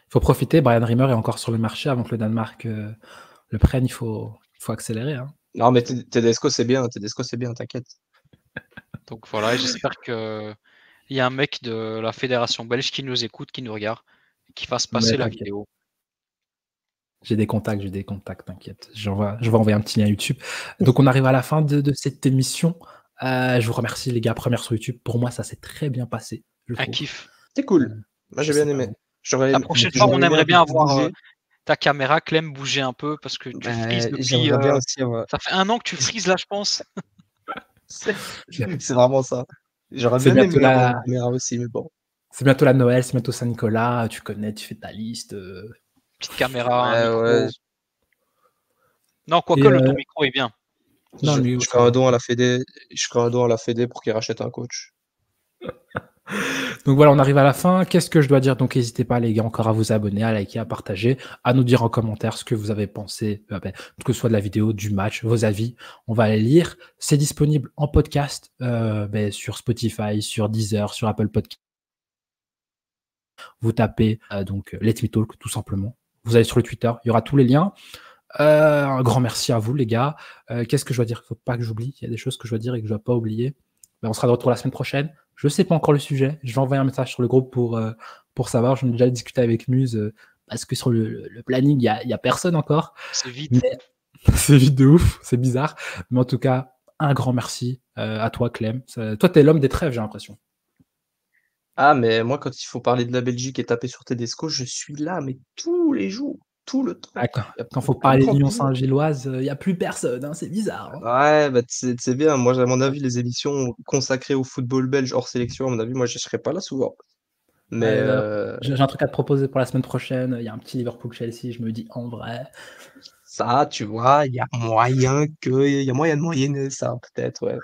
faut profiter. Brian Rimmer est encore sur le marché avant que le Danemark le prenne. Il faut accélérer. Hein.
Non, mais Tedesco, c'est bien. Tedesco, c'est bien, t'inquiète.
Donc voilà, et j'espère qu'il y a un mec de la fédération belge qui nous écoute, qui nous regarde, qui fasse
Mais
passer la
t'inquiète.
vidéo.
J'ai des contacts, t'inquiète. Je vais envoyer un petit lien YouTube. Donc, on arrive à la fin de cette émission. Je vous remercie, les gars. Première sur YouTube. Pour moi, ça s'est très bien passé, je
Un
trouve.
kiff.
C'est cool. Moi,
Je
j'ai bien
sais pas
aimé.
vous.
La prochaine fois,
J'aurais
on
aimé un
aimerait
peu
bien
plus
avoir
bouger.
ta caméra, Clem, bouger un peu parce que tu frises depuis.
J'aimerais bien aussi avoir.
Ça fait 1 an que tu frises là, je pense.
C'est c'est vraiment ça. J'aurais
C'est
bien
bientôt
aimé avoir
la,
une caméra aussi, mais bon.
c'est bientôt la Noël, c'est bientôt Saint-Nicolas. Tu connais, tu fais ta liste.
Petite caméra, un
Ouais, ouais.
micro. Non, quoique
Et
ton micro est bien.
non,
Je,
lui,
je
ça
ferai un
va.
don à la Fédé. Je ferai un don à la Fédé pour qu'il rachète un coach.
Donc voilà, on arrive à la fin. Qu'est-ce que je dois dire? Donc n'hésitez pas, les gars, encore à vous abonner, à liker, à partager, à nous dire en commentaire ce que vous avez pensé, que ce soit de la vidéo, du match, vos avis. On va les lire. C'est disponible en podcast sur Spotify, sur Deezer, sur Apple Podcast. Vous tapez donc Let Me Talk, tout simplement. Vous allez sur le Twitter, il y aura tous les liens. Un grand merci à vous, les gars. Qu'est-ce que je dois dire? Il ne faut pas que j'oublie. Il y a des choses que je dois dire et que je ne dois pas oublier. On sera de retour la semaine prochaine. Je ne sais pas encore le sujet. Je vais envoyer un message sur le groupe pour savoir. J'en ai déjà discuté avec Muse parce que sur le planning, il n'y a personne encore.
C'est vide.
Mais c'est vite de ouf. C'est bizarre. Mais en tout cas, un grand merci à toi, Clem. Toi, tu es l'homme des trêves, j'ai l'impression.
Ah, mais moi, quand il faut parler de la Belgique et taper sur Tedesco, je suis là, mais tous les jours, tout le temps.
Ah, quand il faut
Ça me
parler de
prend
l'Union
toujours.
Saint-Gilloise, il n'y a plus personne. Hein, c'est bizarre. Hein.
Ouais, bah, c'est bien. Moi, à mon avis, les émissions consacrées au football belge hors sélection, à mon avis, moi, je serais pas là souvent. Mais
J'ai un truc à te proposer pour la semaine prochaine. Il y a un petit Liverpool-Chelsea. Je me dis, en vrai.
ça, tu vois, il y a moyen de moyenner ça, peut-être, ouais.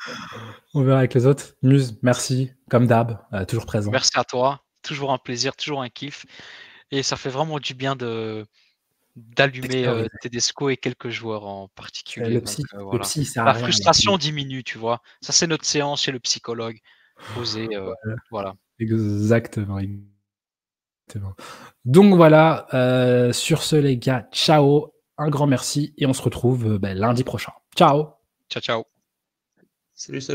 On verra avec les autres. Muse, merci, comme d'hab, toujours présent.
Merci à toi. Toujours un plaisir, toujours un kiff. Et ça fait vraiment du bien d'allumer Tedesco et quelques joueurs en particulier.
Le
Donc,
psy,
voilà.
ça
La frustration diminue, tu vois. Ça, c'est notre séance chez le psychologue. oser, voilà.
Exactement. Donc voilà, sur ce les gars, ciao, un grand merci et on se retrouve lundi prochain. Ciao.
Ciao, ciao.
Salut, salut.